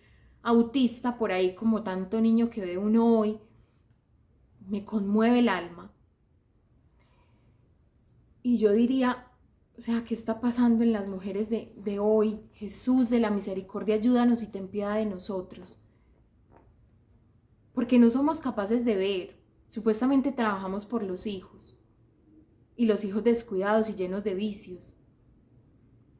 autista por ahí, como tanto niño que ve uno hoy. Me conmueve el alma. Y yo diría, o sea, ¿qué está pasando en las mujeres de hoy? Jesús de la misericordia, ayúdanos y ten piedad de nosotros. Porque no somos capaces de ver. Supuestamente trabajamos por los hijos. Y los hijos descuidados y llenos de vicios.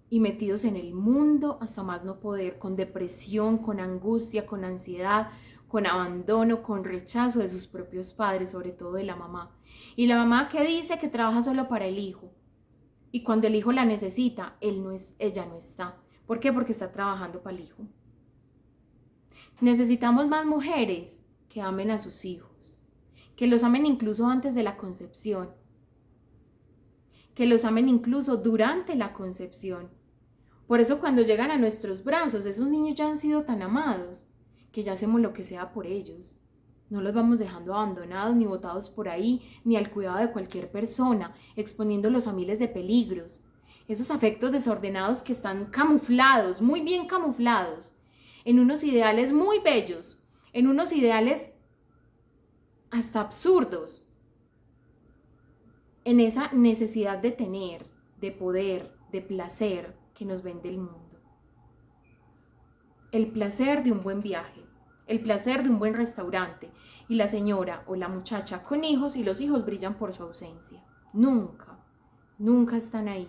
Y metidos en el mundo hasta más no poder, con depresión, con angustia, con ansiedad, con abandono, con rechazo de sus propios padres, sobre todo de la mamá. Y la mamá que dice que trabaja solo para el hijo. Y cuando el hijo la necesita, ella no está. ¿Por qué? Porque está trabajando para el hijo. Necesitamos más mujeres que amen a sus hijos, que los amen incluso antes de la concepción, que los amen incluso durante la concepción. Por eso cuando llegan a nuestros brazos, esos niños ya han sido tan amados, que ya hacemos lo que sea por ellos. No los vamos dejando abandonados ni botados por ahí, ni al cuidado de cualquier persona, exponiéndolos a miles de peligros. Esos afectos desordenados que están camuflados, muy bien camuflados, en unos ideales muy bellos, en unos ideales hasta absurdos, en esa necesidad de tener, de poder, de placer que nos vende el mundo. El placer de un buen viaje, el placer de un buen restaurante, y la señora o la muchacha con hijos y los hijos brillan por su ausencia. Nunca, nunca están ahí.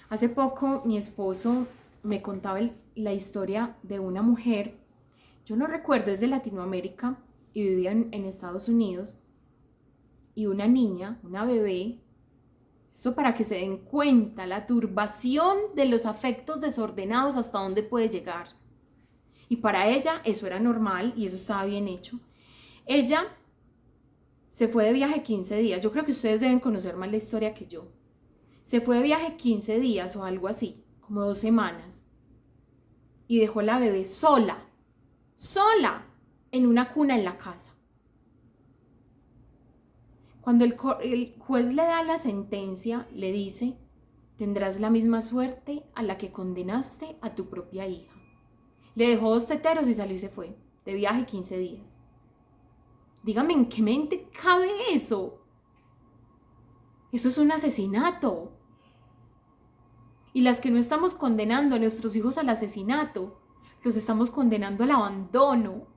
Hace poco mi esposo me contaba la historia de una mujer, yo no recuerdo, es de Latinoamérica y vivía en Estados Unidos, y una niña, una bebé, esto para que se den cuenta la turbación de los afectos desordenados hasta dónde puede llegar. Y para ella eso era normal y eso estaba bien hecho. Ella se fue de viaje 15 días. Yo creo que ustedes deben conocer más la historia que yo. Se fue de viaje 15 días o algo así, como 2 semanas. Y dejó a la bebé sola, en una cuna en la casa. Cuando el juez le da la sentencia, le dice, tendrás la misma suerte a la que condenaste a tu propia hija. Le dejó 2 teteros y salió y se fue, de viaje 15 días. Dígame, ¿en qué mente cabe eso? Eso es un asesinato. Y las que no estamos condenando a nuestros hijos al asesinato, los estamos condenando al abandono,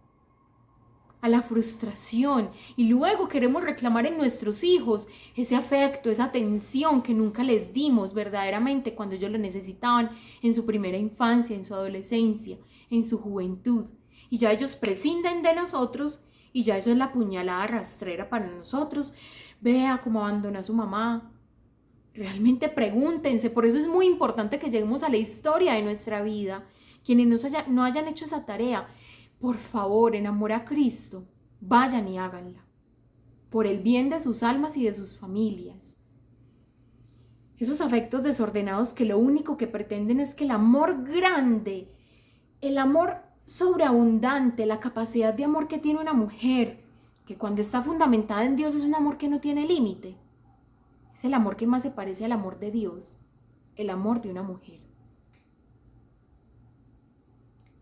a la frustración, y luego queremos reclamar en nuestros hijos ese afecto, esa atención que nunca les dimos verdaderamente cuando ellos lo necesitaban en su primera infancia, en su adolescencia, en su juventud. Y ya ellos prescinden de nosotros y ya eso es la puñalada rastrera para nosotros. Vea cómo abandona a su mamá. Realmente pregúntense, por eso es muy importante que lleguemos a la historia de nuestra vida. Quienes no hayan hecho esa tarea, por favor, en amor a Cristo, vayan y háganla, por el bien de sus almas y de sus familias. Esos afectos desordenados que lo único que pretenden es que el amor grande, el amor sobreabundante, la capacidad de amor que tiene una mujer, que cuando está fundamentada en Dios es un amor que no tiene límite. Es el amor que más se parece al amor de Dios, el amor de una mujer.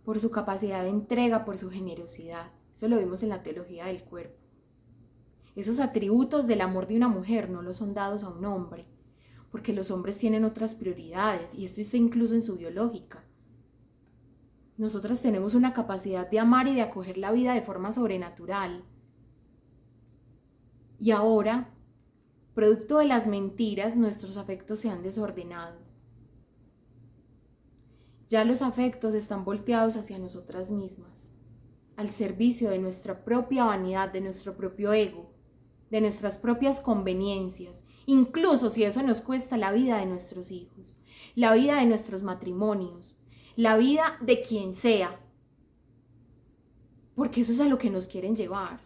Por su capacidad de entrega, por su generosidad. Eso lo vimos en la teología del cuerpo. Esos atributos del amor de una mujer no los son dados a un hombre, porque los hombres tienen otras prioridades, y esto está incluso en su biológica. Nosotras tenemos una capacidad de amar y de acoger la vida de forma sobrenatural. Y ahora, producto de las mentiras, nuestros afectos se han desordenado. Ya los afectos están volteados hacia nosotras mismas, al servicio de nuestra propia vanidad, de nuestro propio ego, de nuestras propias conveniencias, incluso si eso nos cuesta la vida de nuestros hijos, la vida de nuestros matrimonios, la vida de quien sea, porque eso es a lo que nos quieren llevar,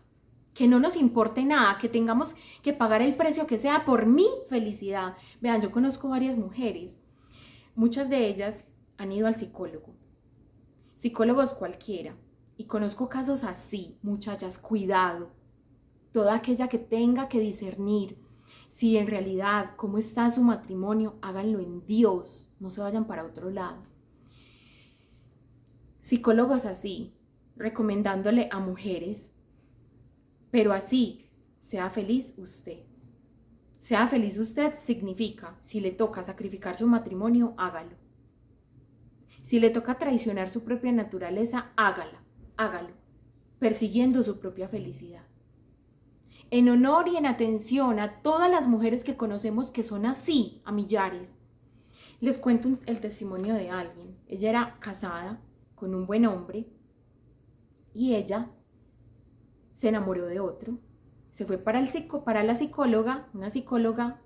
que no nos importe nada, que tengamos que pagar el precio que sea por mi felicidad. Vean, yo conozco varias mujeres muchas de ellas han ido al psicólogo, psicólogos cualquiera, y conozco casos así. Muchachas, cuidado, toda aquella que tenga que discernir si en realidad cómo está su matrimonio, háganlo en Dios, no se vayan para otro lado. Psicólogos así, recomendándole a mujeres, pero así, sea feliz usted. Sea feliz usted significa, si le toca sacrificar su matrimonio, hágalo. Si le toca traicionar su propia naturaleza, hágalo, persiguiendo su propia felicidad. En honor y en atención a todas las mujeres que conocemos que son así, a millares. Les cuento el testimonio de alguien. Ella era casada con un buen hombre y ella se enamoró de otro. Se fue para la psicóloga, una psicóloga.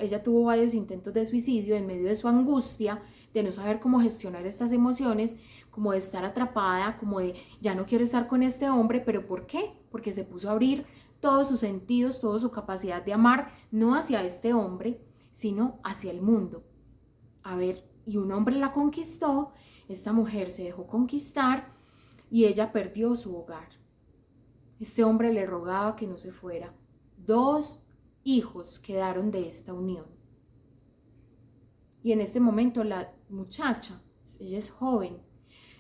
Ella tuvo varios intentos de suicidio en medio de su angustia, de no saber cómo gestionar estas emociones, como de estar atrapada, como de ya no quiero estar con este hombre. ¿Pero por qué? Porque se puso a abrir todos sus sentidos, toda su capacidad de amar, no hacia este hombre, sino hacia el mundo. A ver, y un hombre la conquistó, esta mujer se dejó conquistar y ella perdió su hogar. Este hombre le rogaba que no se fuera. 2 hijos quedaron de esta unión. Y en este momento la muchacha, ella es joven,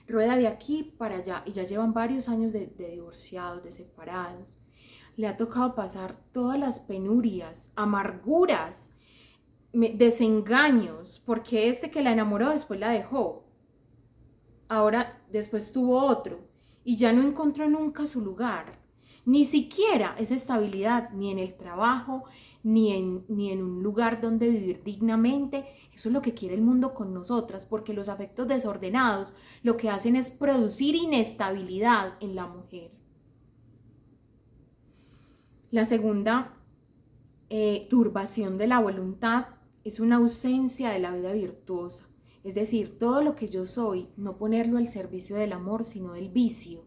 rueda de aquí para allá y ya llevan varios años de divorciados, de separados. Le ha tocado pasar todas las penurias, amarguras, desengaños, porque este que la enamoró después la dejó. Ahora después tuvo otro y ya no encontró nunca su lugar. Ni siquiera esa estabilidad, ni en el trabajo, ni en un lugar donde vivir dignamente. Eso es lo que quiere el mundo con nosotras, porque los afectos desordenados lo que hacen es producir inestabilidad en la mujer. La segunda turbación de la voluntad es una ausencia de la vida virtuosa. Es decir, todo lo que yo soy, no ponerlo al servicio del amor, sino del vicio.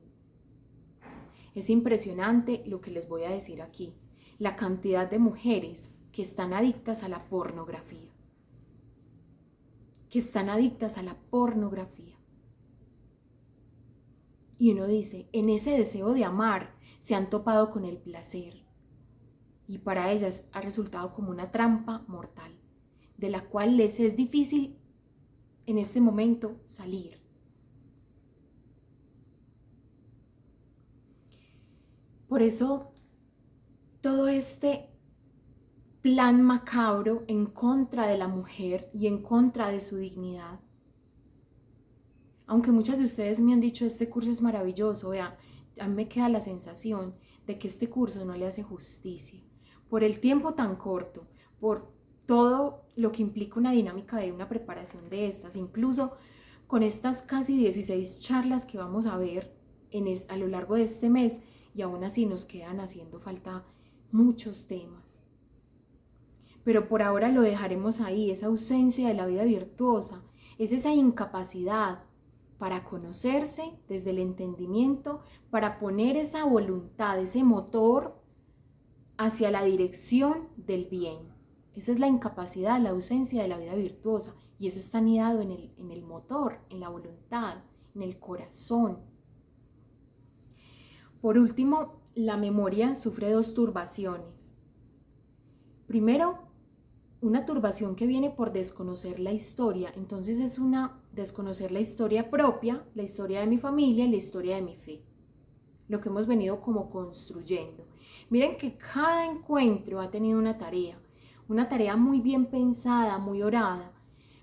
Es impresionante lo que les voy a decir aquí. La cantidad de mujeres que están adictas a la pornografía. Y uno dice, en ese deseo de amar se han topado con el placer. Y para ellas ha resultado como una trampa mortal, de la cual les es difícil en este momento salir. Por eso, todo este plan macabro en contra de la mujer y en contra de su dignidad. Aunque muchas de ustedes me han dicho, este curso es maravilloso, vea, a mí me queda la sensación de que este curso no le hace justicia. Por el tiempo tan corto, por todo lo que implica una dinámica de una preparación de estas, incluso con estas casi 16 charlas que vamos a ver a lo largo de este mes, y aún así nos quedan haciendo falta muchos temas. Pero por ahora lo dejaremos ahí. Esa ausencia de la vida virtuosa es esa incapacidad para conocerse desde el entendimiento, para poner esa voluntad, ese motor hacia la dirección del bien. Esa es la incapacidad, la ausencia de la vida virtuosa, y eso está anidado en el motor, en la voluntad, en el corazón. Por último, la memoria sufre 2 turbaciones. Primero, una turbación que viene por desconocer la historia. Entonces es desconocer la historia propia, la historia de mi familia y la historia de mi fe. Lo que hemos venido como construyendo. Miren que cada encuentro ha tenido una tarea muy bien pensada, muy orada,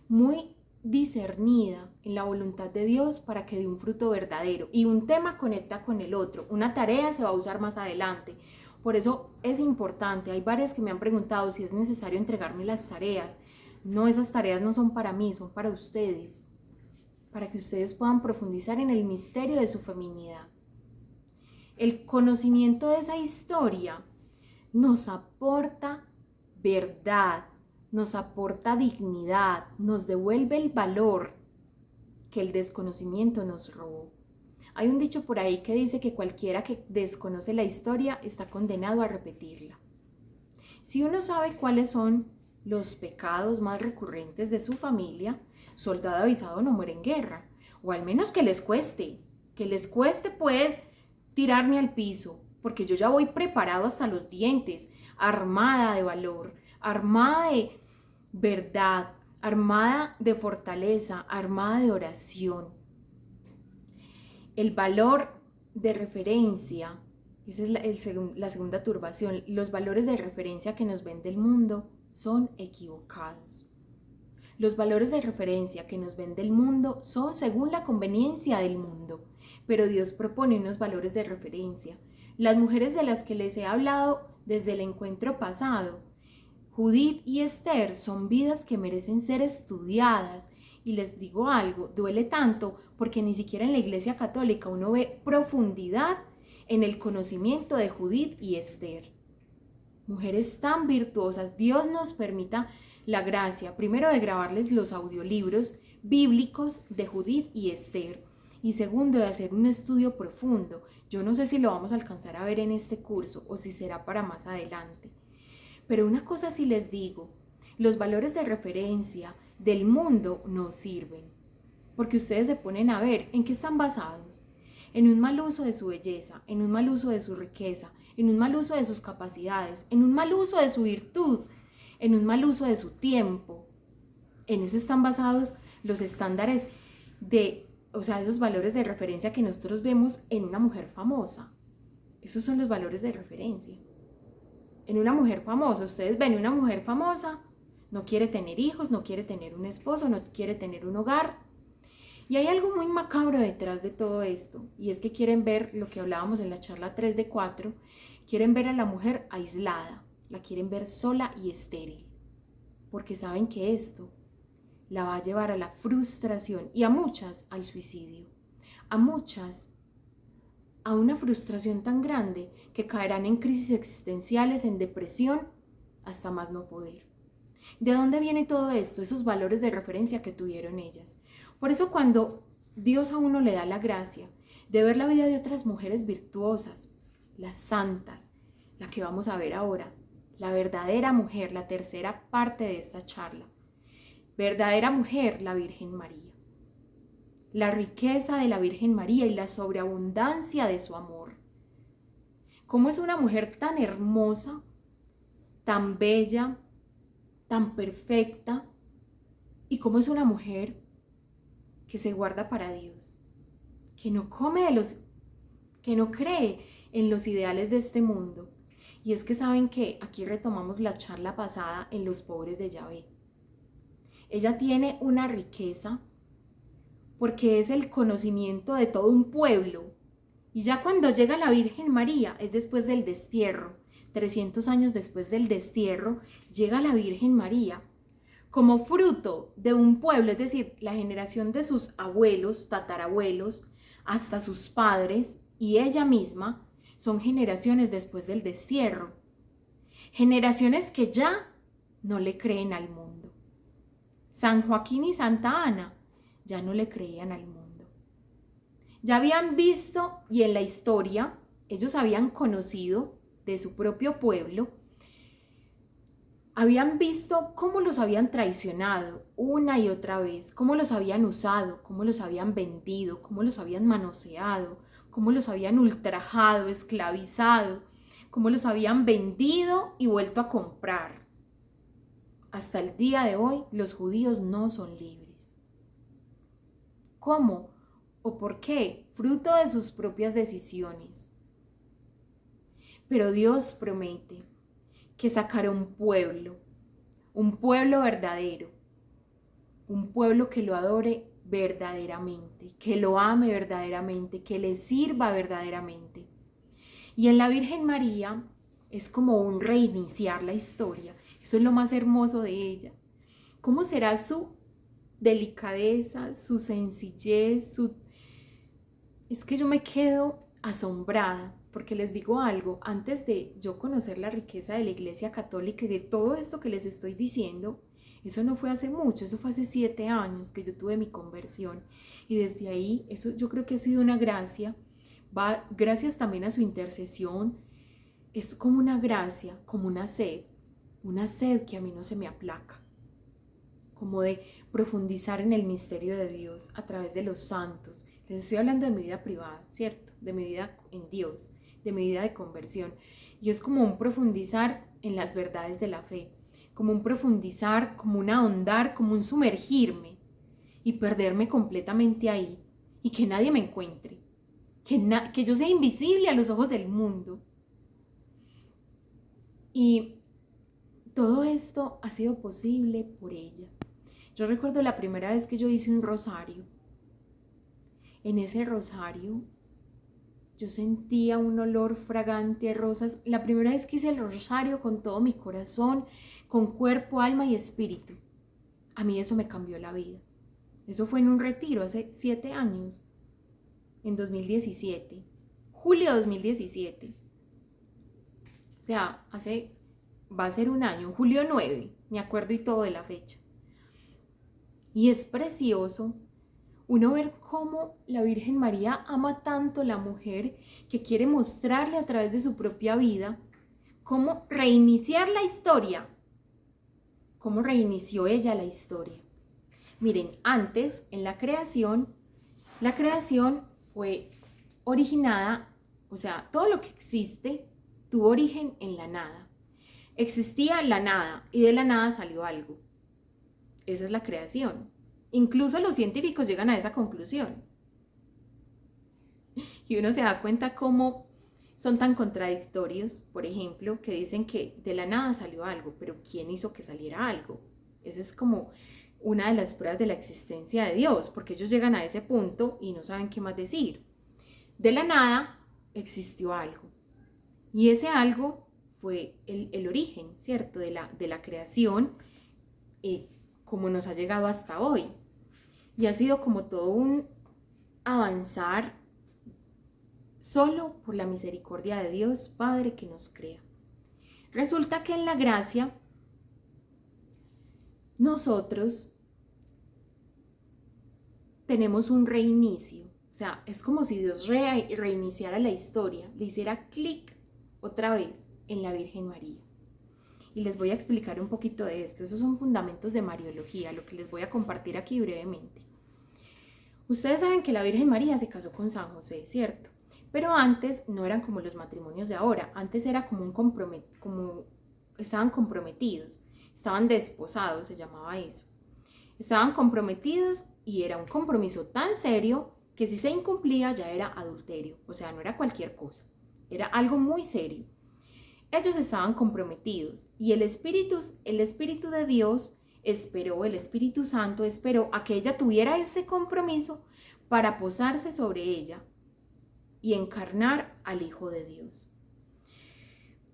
muy discernida en la voluntad de Dios para que dé un fruto verdadero. Y un tema conecta con el otro. Una tarea se va a usar más adelante. Por eso es importante. Hay varias que me han preguntado si es necesario entregarme las tareas. No, esas tareas no son para mí, son para ustedes. Para que ustedes puedan profundizar en el misterio de su feminidad. El conocimiento de esa historia nos aporta verdad, nos aporta dignidad, nos devuelve el valor que el desconocimiento nos robó. Hay un dicho por ahí que dice que cualquiera que desconoce la historia está condenado a repetirla. Si uno sabe cuáles son los pecados más recurrentes de su familia, soldado avisado no muere en guerra, o al menos que les cueste pues tirarme al piso, porque yo ya voy preparado hasta los dientes, armada de valor, armada de verdad, armada de fortaleza, armada de oración. El valor de referencia, esa es la segunda turbación, los valores de referencia que nos ven del mundo son equivocados. Los valores de referencia que nos ven del mundo son según la conveniencia del mundo, pero Dios propone unos valores de referencia. Las mujeres de las que les he hablado desde el encuentro pasado, Judith y Esther, son vidas que merecen ser estudiadas. Y les digo algo, duele tanto porque ni siquiera en la Iglesia Católica uno ve profundidad en el conocimiento de Judith y Esther. Mujeres tan virtuosas, Dios nos permita la gracia, primero de grabarles los audiolibros bíblicos de Judith y Esther, y segundo de hacer un estudio profundo. Yo no sé si lo vamos a alcanzar a ver en este curso o si será para más adelante. Pero una cosa sí les digo, los valores de referencia del mundo no sirven, porque ustedes se ponen a ver en qué están basados, en un mal uso de su belleza, en un mal uso de su riqueza, en un mal uso de sus capacidades, en un mal uso de su virtud, en un mal uso de su tiempo. En eso están basados los estándares esos valores de referencia que nosotros vemos en una mujer famosa. Esos son los valores de referencia. En una mujer famosa, ustedes ven una mujer famosa, no quiere tener hijos, no quiere tener un esposo, no quiere tener un hogar. Y hay algo muy macabro detrás de todo esto, y es que quieren ver lo que hablábamos en la charla 3 de 4, quieren ver a la mujer aislada, la quieren ver sola y estéril, porque saben que esto la va a llevar a la frustración y a muchas al suicidio, a muchas a una frustración tan grande que caerán en crisis existenciales, en depresión, hasta más no poder. ¿De dónde viene todo esto? Esos valores de referencia que tuvieron ellas. Por eso cuando Dios a uno le da la gracia de ver la vida de otras mujeres virtuosas, las santas, la que vamos a ver ahora, la verdadera mujer, la tercera parte de esta charla, verdadera mujer, la Virgen María. La riqueza de la Virgen María y la sobreabundancia de su amor. ¿Cómo es una mujer tan hermosa, tan bella, tan perfecta? ¿Y cómo es una mujer que se guarda para Dios? Que no cree en los ideales de este mundo. Y es que saben que aquí retomamos la charla pasada en los pobres de Yahvé. Ella tiene una riqueza porque es el conocimiento de todo un pueblo. Y ya cuando llega la Virgen María, es después del destierro, 300 años después del destierro, llega la Virgen María como fruto de un pueblo, es decir, la generación de sus abuelos, tatarabuelos, hasta sus padres y ella misma, son generaciones después del destierro. Generaciones que ya no le creen al mundo. San Joaquín y Santa Ana ya no le creían al mundo. Ya habían visto, y en la historia, ellos habían conocido de su propio pueblo, habían visto cómo los habían traicionado una y otra vez, cómo los habían usado, cómo los habían vendido, cómo los habían manoseado, cómo los habían ultrajado, esclavizado, cómo los habían vendido y vuelto a comprar. Hasta el día de hoy, los judíos no son libres. ¿Cómo o por qué? Fruto de sus propias decisiones. Pero Dios promete que sacará un pueblo verdadero, un pueblo que lo adore verdaderamente, que lo ame verdaderamente, que le sirva verdaderamente. Y en la Virgen María es como un reiniciar la historia. Eso es lo más hermoso de ella. ¿Cómo será su delicadeza, su sencillez, Es que yo me quedo asombrada, porque les digo algo, antes de yo conocer la riqueza de la Iglesia Católica y de todo esto que les estoy diciendo, eso no fue hace mucho, eso fue hace 7 años que yo tuve mi conversión, y desde ahí, eso yo creo que ha sido una gracia, gracias también a su intercesión, es como una gracia, como una sed que a mí no se me aplaca. como de profundizar en el misterio de Dios a través de los santos. Les estoy hablando de mi vida privada, ¿cierto? De mi vida en Dios, de mi vida de conversión. Y es como un profundizar en las verdades de la fe, como un profundizar, como un ahondar, como un sumergirme y perderme completamente ahí y que nadie me encuentre, que yo sea invisible a los ojos del mundo. Y todo esto ha sido posible por ella. Yo recuerdo la primera vez que yo hice un rosario. En ese rosario yo sentía un olor fragante a rosas. La primera vez que hice el rosario con todo mi corazón, con cuerpo, alma y espíritu. A mí eso me cambió la vida. Eso fue en un retiro hace 7 años, en 2017, julio de 2017. O sea, va a ser un año, julio 9, me acuerdo y todo de la fecha. Y es precioso uno ver cómo la Virgen María ama tanto a la mujer que quiere mostrarle a través de su propia vida cómo reiniciar la historia, cómo reinició ella la historia. Miren, antes en la creación fue originada, o sea, todo lo que existe tuvo origen en la nada. Existía la nada y de la nada salió algo. Esa es la creación. Incluso los científicos llegan a esa conclusión. Y uno se da cuenta cómo son tan contradictorios, por ejemplo, que dicen que de la nada salió algo, pero ¿quién hizo que saliera algo? Esa es como una de las pruebas de la existencia de Dios, porque ellos llegan a ese punto y no saben qué más decir. De la nada existió algo. Y ese algo fue el origen, ¿cierto? De la creación, como nos ha llegado hasta hoy. Y ha sido como todo un avanzar solo por la misericordia de Dios Padre que nos crea. Resulta que en la gracia nosotros tenemos un reinicio. O sea, es como si Dios reiniciara la historia, le hiciera clic otra vez en la Virgen María. Y les voy a explicar un poquito de esto. Esos son fundamentos de Mariología, lo que les voy a compartir aquí brevemente. Ustedes saben que la Virgen María se casó con San José, ¿cierto? Pero antes no eran como los matrimonios de ahora. Antes era como estaban comprometidos, estaban desposados, se llamaba eso. Estaban comprometidos y era un compromiso tan serio que si se incumplía ya era adulterio. O sea, no era cualquier cosa, era algo muy serio. Ellos estaban comprometidos y el Espíritu de Dios esperó, el Espíritu Santo esperó a que ella tuviera ese compromiso para posarse sobre ella y encarnar al Hijo de Dios.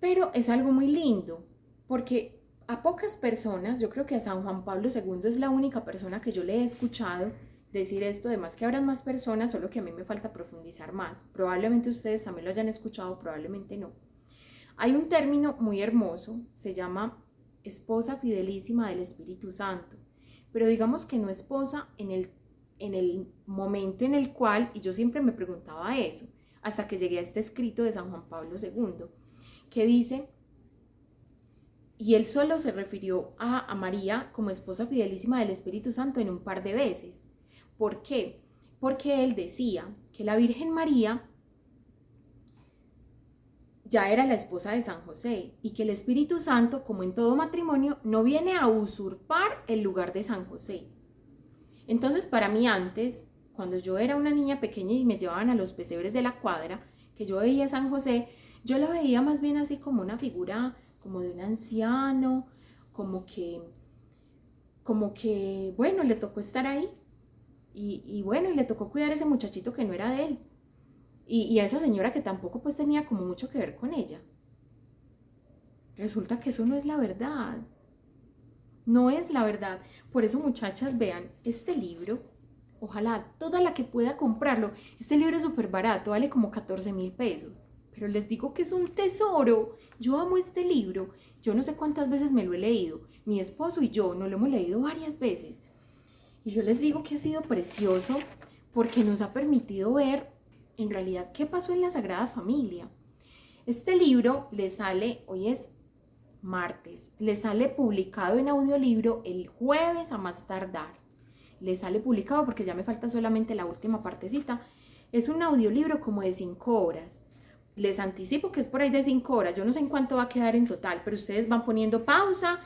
Pero es algo muy lindo, porque a pocas personas, yo creo que a San Juan Pablo II es la única persona que yo le he escuchado decir esto, además que habrán más personas, solo que a mí me falta profundizar más. Probablemente ustedes también lo hayan escuchado, probablemente no. Hay un término muy hermoso, se llama esposa fidelísima del Espíritu Santo, pero digamos que no esposa en el momento en el cual, y yo siempre me preguntaba eso, hasta que llegué a este escrito de San Juan Pablo II, que dice, y él solo se refirió a María como esposa fidelísima del Espíritu Santo en un par de veces. ¿Por qué? Porque él decía que la Virgen María ya era la esposa de San José y que el Espíritu Santo, como en todo matrimonio, no viene a usurpar el lugar de San José. Entonces, para mí antes, cuando yo era una niña pequeña y me llevaban a los pesebres de la cuadra, que yo veía a San José, yo lo veía más bien así como una figura, como de un anciano, como que bueno, le tocó estar ahí y bueno, y le tocó cuidar a ese muchachito que no era de él. Y a esa señora que tampoco pues tenía como mucho que ver con ella. Resulta que eso no es la verdad. No es la verdad. Por eso, muchachas, vean este libro. Ojalá toda la que pueda comprarlo. Este libro es súper barato, vale como 14.000 pesos. Pero les digo que es un tesoro. Yo amo este libro. Yo no sé cuántas veces me lo he leído. Mi esposo y yo nos lo hemos leído varias veces. Y yo les digo que ha sido precioso porque nos ha permitido ver en realidad qué pasó en la Sagrada Familia. Este libro le sale, hoy es martes. Le sale publicado en audiolibro el jueves a más tardar. Le sale publicado porque ya me falta solamente la última partecita. Es un audiolibro como de 5 horas. Les anticipo que es por ahí de 5 horas. Yo no sé en cuánto va a quedar en total, pero ustedes van poniendo pausa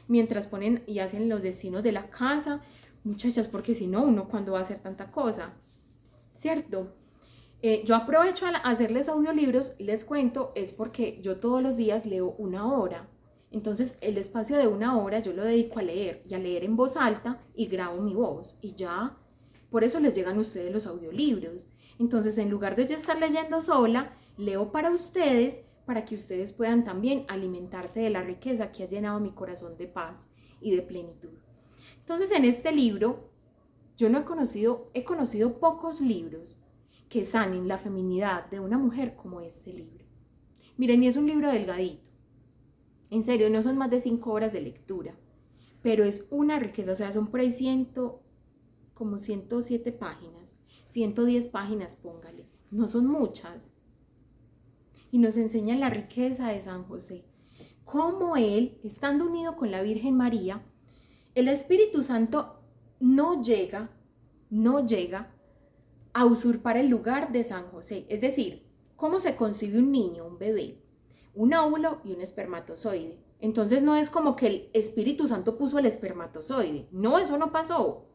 mientras ponen y hacen los destinos de la casa. Muchachas, porque si no, uno cuándo va a hacer tanta cosa, ¿cierto? Yo aprovecho a hacerles audiolibros, les cuento, es porque yo todos los días leo 1 hora. Entonces el espacio de 1 hora yo lo dedico a leer y a leer en voz alta y grabo mi voz y ya, por eso les llegan a ustedes los audiolibros. Entonces en lugar de yo estar leyendo sola, leo para ustedes, para que ustedes puedan también alimentarse de la riqueza que ha llenado mi corazón de paz y de plenitud. Entonces en este libro, yo no he conocido pocos libros que sanen la feminidad de una mujer como este libro. Miren, y es un libro delgadito. En serio, no son más de 5 horas de lectura, pero es una riqueza, o sea, son por ahí como 107 páginas, 110 páginas, póngale, no son muchas. Y nos enseñan la riqueza de San José, cómo él, estando unido con la Virgen María, el Espíritu Santo no llega a usurpar el lugar de San José. Es decir, ¿cómo se concibe un niño, un bebé? Un óvulo y un espermatozoide. Entonces no es como que el Espíritu Santo puso el espermatozoide. No, eso no pasó.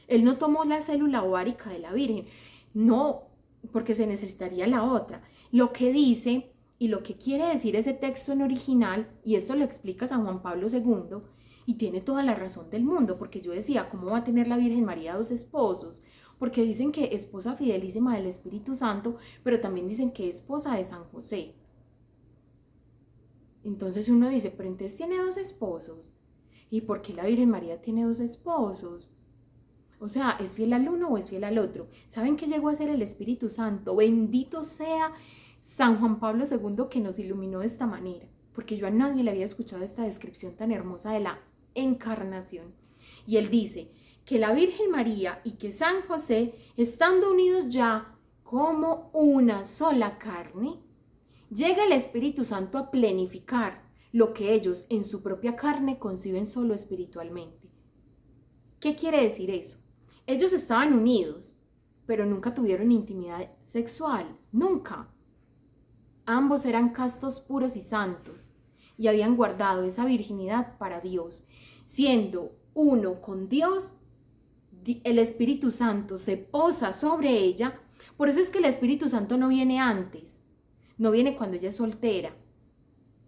Él no tomó la célula ovárica de la Virgen. No, porque se necesitaría la otra. Lo que dice y lo que quiere decir ese texto en original, y esto lo explica San Juan Pablo II, y tiene toda la razón del mundo, porque yo decía, ¿cómo va a tener la Virgen María 2 esposos? Porque dicen que esposa fidelísima del Espíritu Santo, pero también dicen que esposa de San José. Entonces uno dice, pero entonces tiene 2 esposos. ¿Y por qué la Virgen María tiene 2 esposos? O sea, ¿es fiel al uno o es fiel al otro? ¿Saben qué llegó a ser el Espíritu Santo? Bendito sea San Juan Pablo II que nos iluminó de esta manera, porque yo a nadie le había escuchado esta descripción tan hermosa de la encarnación. Y él dice que la Virgen María y que San José, estando unidos ya como una sola carne, llega el Espíritu Santo a plenificar lo que ellos en su propia carne conciben solo espiritualmente. ¿Qué quiere decir eso? Ellos estaban unidos, pero nunca tuvieron intimidad sexual, nunca. Ambos eran castos, puros y santos, y habían guardado esa virginidad para Dios. Siendo uno con Dios, el Espíritu Santo se posa sobre ella. Por eso es que el Espíritu Santo no viene antes, no viene cuando ella es soltera,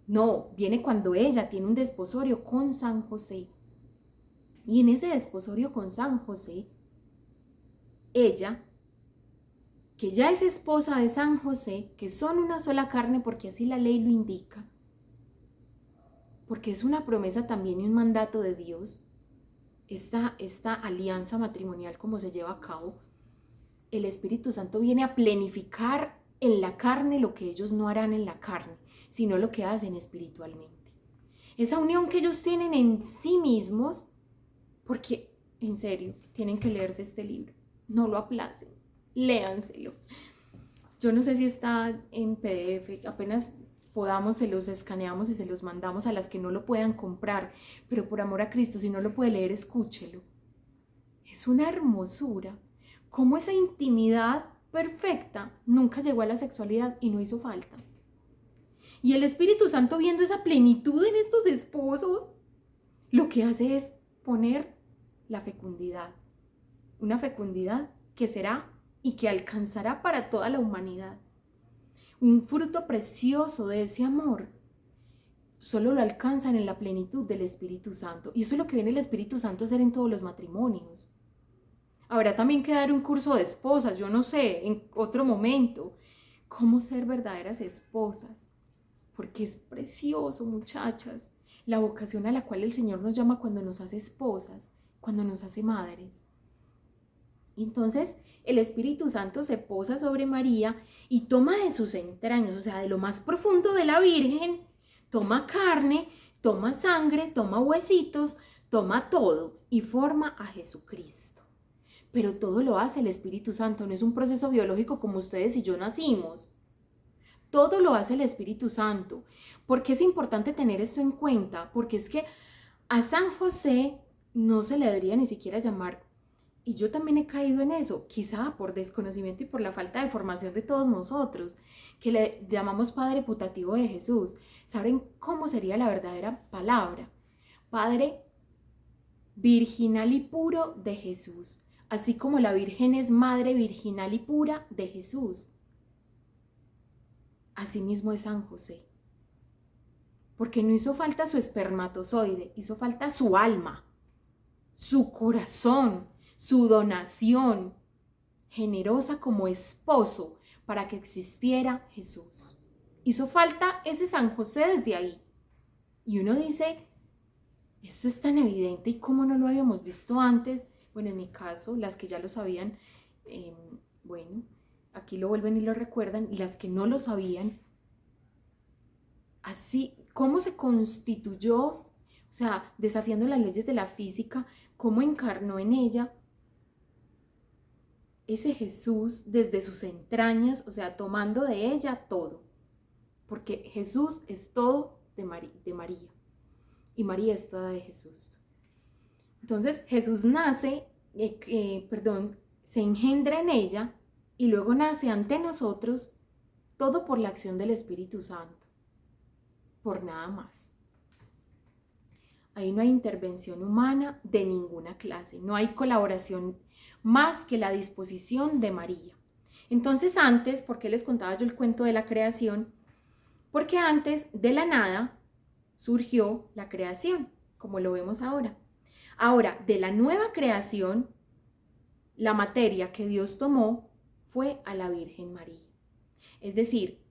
no, viene cuando ella tiene un desposorio con San José. Y en ese desposorio con San José, ella, que ya es esposa de San José, que son una sola carne porque así la ley lo indica, porque es una promesa también y un mandato de Dios, esta alianza matrimonial como se lleva a cabo, el Espíritu Santo viene a plenificar en la carne lo que ellos no harán en la carne, sino lo que hacen espiritualmente. Esa unión que ellos tienen en sí mismos, porque en serio, tienen que leerse este libro, no lo aplacen, léanselo. Yo no sé si está en PDF, apenas podamos se los escaneamos y se los mandamos a las que no lo puedan comprar, pero por amor a Cristo, si no lo puede leer, escúchelo. Es una hermosura, cómo esa intimidad perfecta nunca llegó a la sexualidad y no hizo falta. Y el Espíritu Santo, viendo esa plenitud en estos esposos, lo que hace es poner la fecundidad, una fecundidad que será y que alcanzará para toda la humanidad. Un fruto precioso de ese amor solo lo alcanzan en la plenitud del Espíritu Santo. Y eso es lo que viene el Espíritu Santo a hacer en todos los matrimonios. Habrá también que dar un curso de esposas, yo no sé, en otro momento, cómo ser verdaderas esposas. Porque es precioso, muchachas, la vocación a la cual el Señor nos llama cuando nos hace esposas, cuando nos hace madres. Entonces, el Espíritu Santo se posa sobre María y toma de sus entrañas, o sea, de lo más profundo de la Virgen, toma carne, toma sangre, toma huesitos, toma todo y forma a Jesucristo. Pero todo lo hace el Espíritu Santo, no es un proceso biológico como ustedes y yo nacimos. Todo lo hace el Espíritu Santo. ¿Por qué es importante tener esto en cuenta? Porque es que a San José no se le debería ni siquiera llamar, y yo también he caído en eso, quizá por desconocimiento y por la falta de formación de todos nosotros, que le llamamos Padre putativo de Jesús. ¿Saben cómo sería la verdadera palabra? Padre virginal y puro de Jesús, así como la Virgen es madre virginal y pura de Jesús. Asimismo es San José, porque no hizo falta su espermatozoide, hizo falta su alma, su corazón, su donación generosa como esposo para que existiera Jesús. Hizo falta ese San José desde ahí. Y uno dice, esto es tan evidente y cómo no lo habíamos visto antes. Bueno, en mi caso, las que ya lo sabían, bueno, aquí lo vuelven y lo recuerdan, y las que no lo sabían, así, cómo se constituyó, o sea, desafiando las leyes de la física, cómo encarnó en ella ese Jesús desde sus entrañas, o sea, tomando de ella todo, porque Jesús es todo de María y María es toda de Jesús. Entonces Jesús nace, se engendra en ella y luego nace ante nosotros, todo por la acción del Espíritu Santo, por nada más. Ahí no hay intervención humana de ninguna clase, no hay colaboración más que la disposición de María. Entonces antes, ¿por qué les contaba yo el cuento de la creación? Porque antes de la nada surgió la creación, como lo vemos ahora. Ahora, de la nueva creación, la materia que Dios tomó fue a la Virgen María. Es decir,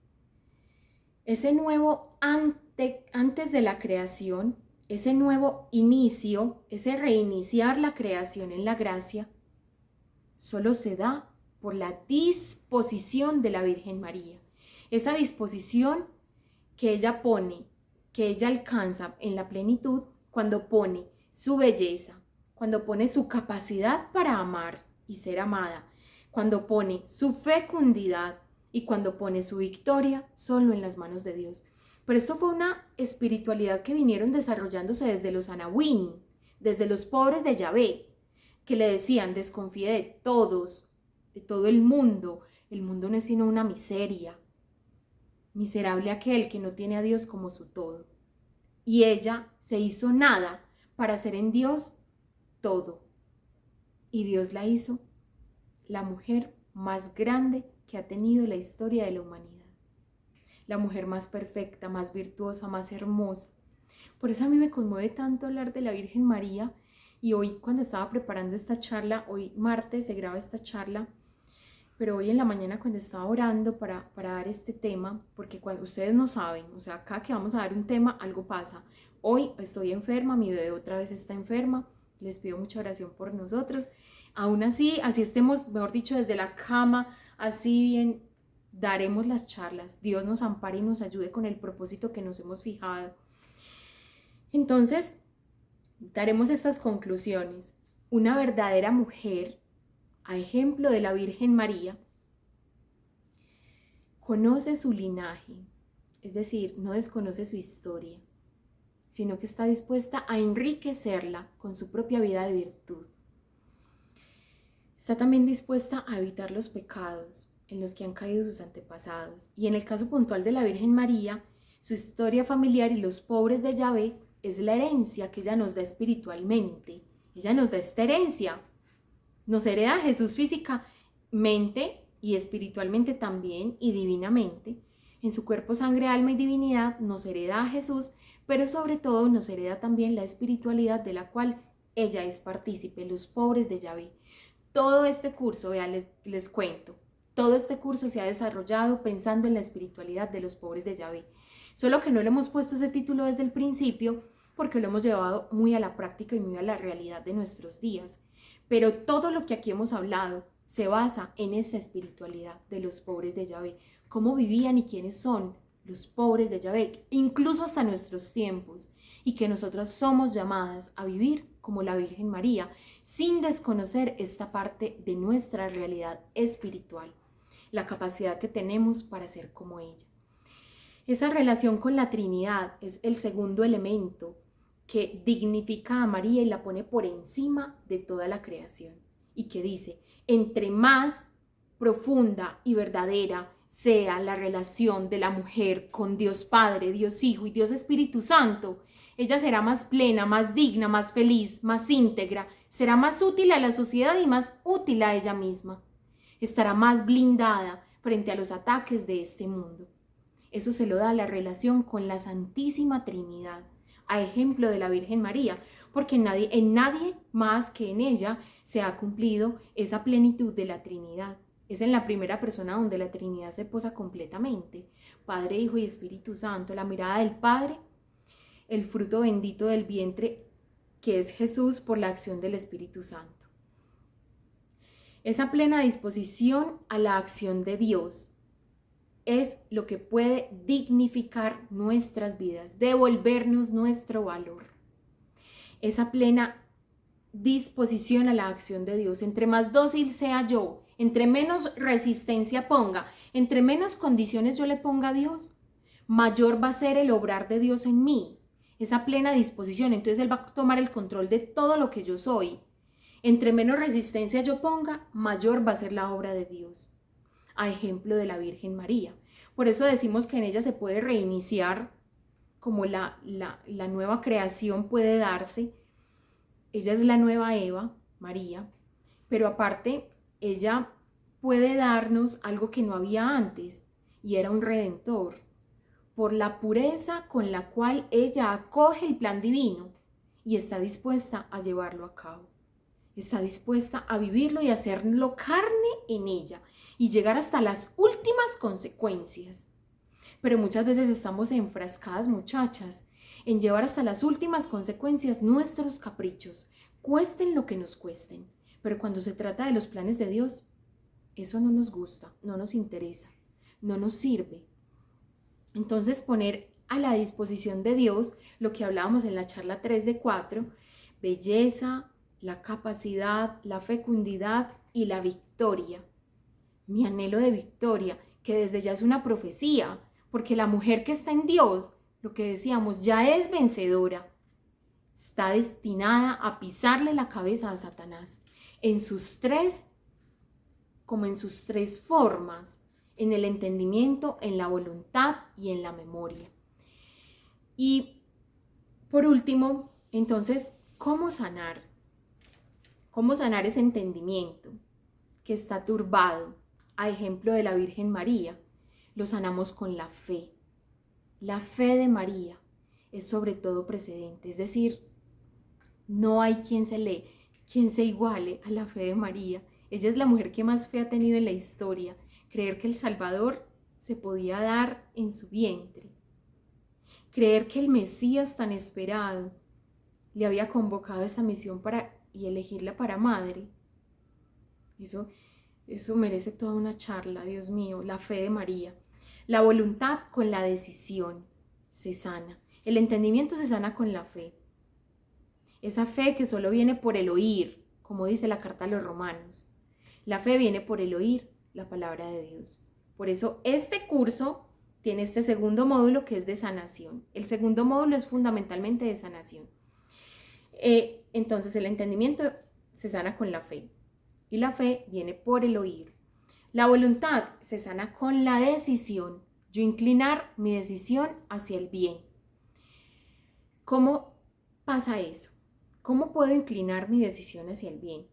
ese nuevo antes de la creación, ese nuevo inicio, ese reiniciar la creación en la gracia, solo se da por la disposición de la Virgen María. Esa disposición que ella pone, que ella alcanza en la plenitud cuando pone su belleza, cuando pone su capacidad para amar y ser amada, cuando pone su fecundidad y cuando pone su victoria solo en las manos de Dios. Pero esto fue una espiritualidad que vinieron desarrollándose desde los Anahuín, desde los pobres de Yahvé, que le decían, desconfíe de todos, de todo el mundo no es sino una miseria, miserable aquel que no tiene a Dios como su todo. Y ella se hizo nada para hacer en Dios todo. Y Dios la hizo la mujer más grande que ha tenido la historia de la humanidad. La mujer más perfecta, más virtuosa, más hermosa. Por eso a mí me conmueve tanto hablar de la Virgen María. Y hoy cuando estaba preparando esta charla, hoy martes se graba esta charla, pero hoy en la mañana cuando estaba orando para dar este tema, porque cuando ustedes no saben, o sea, acá que vamos a dar un tema, algo pasa. Hoy estoy enferma, mi bebé otra vez está enferma, les pido mucha oración por nosotros. Aún así estemos, mejor dicho, desde la cama, así bien, daremos las charlas. Dios nos ampare y nos ayude con el propósito que nos hemos fijado. Entonces, daremos estas conclusiones. Una verdadera mujer, a ejemplo de la Virgen María, conoce su linaje, es decir, no desconoce su historia, sino que está dispuesta a enriquecerla con su propia vida de virtud. Está también dispuesta a evitar los pecados en los que han caído sus antepasados. Y en el caso puntual de la Virgen María, su historia familiar y los pobres de Yahvé es la herencia que ella nos da espiritualmente. Ella nos da esta herencia. Nos hereda Jesús físicamente y espiritualmente también y divinamente. En su cuerpo, sangre, alma y divinidad nos hereda a Jesús, pero sobre todo nos hereda también la espiritualidad de la cual ella es partícipe, los pobres de Yahvé. Todo este curso, vean, les cuento, todo este curso se ha desarrollado pensando en la espiritualidad de los pobres de Yahvé. Solo que no le hemos puesto ese título desde el principio porque lo hemos llevado muy a la práctica y muy a la realidad de nuestros días. Pero todo lo que aquí hemos hablado se basa en esa espiritualidad de los pobres de Yahvé, cómo vivían y quiénes son los pobres de Yahvé, incluso hasta nuestros tiempos, y que nosotras somos llamadas a vivir como la Virgen María, sin desconocer esta parte de nuestra realidad espiritual, la capacidad que tenemos para ser como ella. Esa relación con la Trinidad es el segundo elemento que dignifica a María y la pone por encima de toda la creación. Y que dice, entre más profunda y verdadera sea la relación de la mujer con Dios Padre, Dios Hijo y Dios Espíritu Santo, ella será más plena, más digna, más feliz, más íntegra, será más útil a la sociedad y más útil a ella misma. Estará más blindada frente a los ataques de este mundo. Eso se lo da la relación con la Santísima Trinidad, a ejemplo de la Virgen María, porque en nadie más que en ella se ha cumplido esa plenitud de la Trinidad. Es en la primera persona donde la Trinidad se posa completamente. Padre, Hijo y Espíritu Santo, la mirada del Padre, el fruto bendito del vientre que es Jesús por la acción del Espíritu Santo. Esa plena disposición a la acción de Dios es lo que puede dignificar nuestras vidas, devolvernos nuestro valor. Esa plena disposición a la acción de Dios. Entre más dócil sea yo, entre menos resistencia ponga, entre menos condiciones yo le ponga a Dios, mayor va a ser el obrar de Dios en mí. Esa plena disposición, entonces Él va a tomar el control de todo lo que yo soy. Entre menos resistencia yo ponga, mayor va a ser la obra de Dios. A ejemplo de la Virgen María. Por eso decimos que en ella se puede reiniciar, como la nueva creación puede darse. Ella es la nueva Eva, María, pero aparte ella puede darnos algo que no había antes, y era un redentor, por la pureza con la cual ella acoge el plan divino y está dispuesta a llevarlo a cabo. Está dispuesta a vivirlo y hacerlo carne en ella y llegar hasta las últimas consecuencias. Pero muchas veces estamos enfrascadas, muchachas, en llevar hasta las últimas consecuencias nuestros caprichos, cuesten lo que nos cuesten. Pero cuando se trata de los planes de Dios, eso no nos gusta, no nos interesa, no nos sirve. Entonces poner a la disposición de Dios lo que hablábamos en la charla 3 de 4, belleza, la capacidad, la fecundidad y la victoria. Mi anhelo de victoria, que desde ya es una profecía, porque la mujer que está en Dios, lo que decíamos, ya es vencedora. Está destinada a pisarle la cabeza a Satanás en sus tres formas, en el entendimiento, en la voluntad y en la memoria. Y por último, entonces, ¿cómo sanar? ¿Cómo sanar ese entendimiento que está turbado? A ejemplo de la Virgen María, lo sanamos con la fe. La fe de María es sobre todo precedente, es decir, no hay quien se iguale a la fe de María. Ella es la mujer que más fe ha tenido en la historia. Creer que el Salvador se podía dar en su vientre. Creer que el Mesías tan esperado le había convocado a esa misión y elegirla para madre. Eso merece toda una charla, Dios mío, la fe de María. La voluntad con la decisión se sana. El entendimiento se sana con la fe. Esa fe que solo viene por el oír, como dice la carta a los Romanos. La fe viene por el oír la palabra de Dios. Por eso este curso tiene este segundo módulo que es de sanación. El segundo módulo es fundamentalmente de sanación. Entonces el entendimiento se sana con la fe y la fe viene por el oír. La voluntad se sana con la decisión. Yo inclinar mi decisión hacia el bien. ¿Cómo pasa eso? ¿Cómo puedo inclinar mi decisión hacia el bien?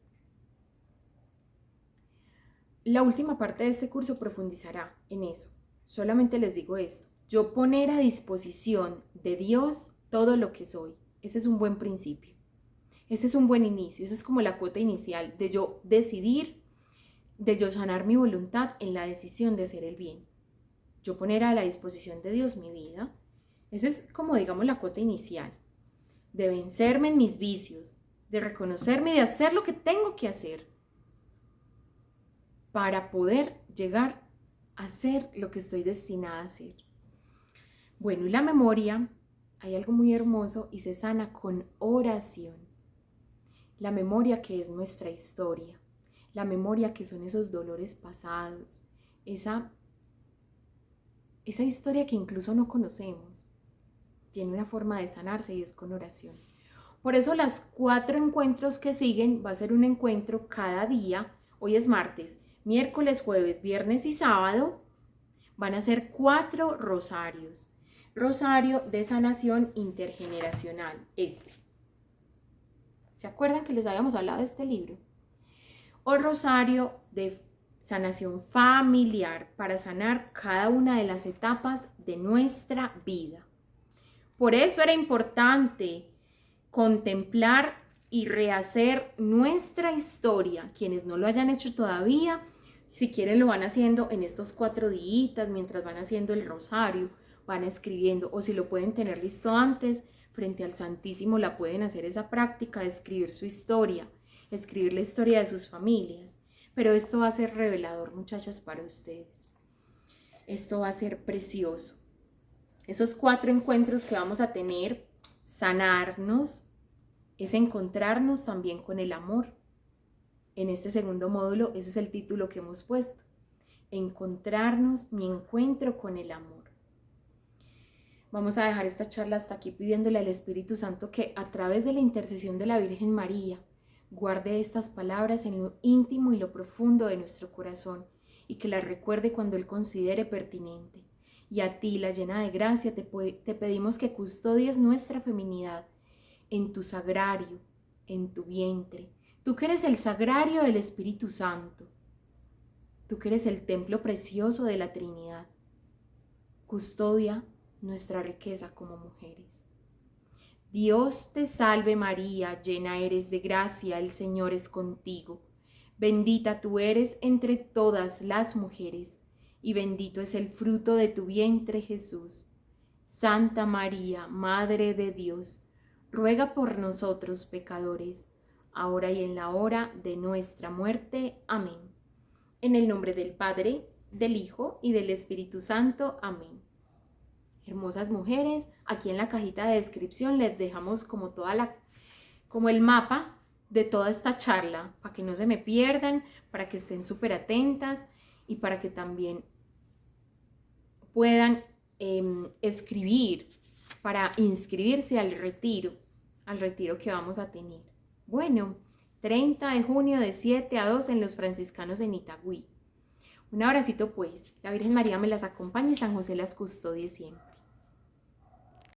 La última parte de este curso profundizará en eso. Solamente les digo esto. Yo poner a disposición de Dios todo lo que soy. Ese es un buen principio. Ese es un buen inicio. Esa es como la cuota inicial de yo decidir, de yo sanar mi voluntad en la decisión de hacer el bien. Yo poner a la disposición de Dios mi vida. Esa es como, digamos, la cuota inicial. De vencerme en mis vicios, de reconocerme y de hacer lo que tengo que hacer para poder llegar a ser lo que estoy destinada a ser. Bueno, y la memoria, hay algo muy hermoso y se sana con oración. La memoria que es nuestra historia, la memoria que son esos dolores pasados, esa esa historia que incluso no conocemos, tiene una forma de sanarse y es con oración. Por eso los 4 encuentros que siguen va a ser un encuentro cada día. Hoy es martes, miércoles, jueves, viernes y sábado. Van a ser 4 rosarios. Rosario de sanación intergeneracional, ¿Se acuerdan que les habíamos hablado de este libro? O rosario de sanación familiar para sanar cada una de las etapas de nuestra vida. Por eso era importante contemplar y rehacer nuestra historia. Quienes no lo hayan hecho todavía, si quieren lo van haciendo en estos 4 días, mientras van haciendo el rosario, van escribiendo, o si lo pueden tener listo antes, frente al Santísimo la pueden hacer esa práctica de escribir su historia, escribir la historia de sus familias. Pero esto va a ser revelador, muchachas, para ustedes. Esto va a ser precioso. Esos 4 encuentros que vamos a tener, sanarnos, es encontrarnos también con el amor. En este segundo módulo, ese es el título que hemos puesto. Encontrarnos, mi encuentro con el amor. Vamos a dejar esta charla hasta aquí pidiéndole al Espíritu Santo que a través de la intercesión de la Virgen María guarde estas palabras en lo íntimo y lo profundo de nuestro corazón y que las recuerde cuando Él considere pertinente. Y a ti, la llena de gracia, te pedimos que custodies nuestra feminidad en tu sagrario, en tu vientre. Tú que eres el sagrario del Espíritu Santo. Tú que eres el templo precioso de la Trinidad. Custodia nuestra riqueza como mujeres. Dios te salve María, llena eres de gracia, el Señor es contigo. Bendita tú eres entre todas las mujeres, y bendito es el fruto de tu vientre Jesús. Santa María, Madre de Dios, ruega por nosotros pecadores, ahora y en la hora de nuestra muerte. Amén. En el nombre del Padre, del Hijo y del Espíritu Santo. Amén. Hermosas mujeres, aquí en la cajita de descripción les dejamos como el mapa de toda esta charla, para que no se me pierdan, para que estén súper atentas y para que también puedan escribir para inscribirse al retiro que vamos a tener. Bueno, 30 de junio de 7 a 2 en los franciscanos en Itagüí. Un abracito pues, la Virgen María me las acompañe y San José las custodie siempre.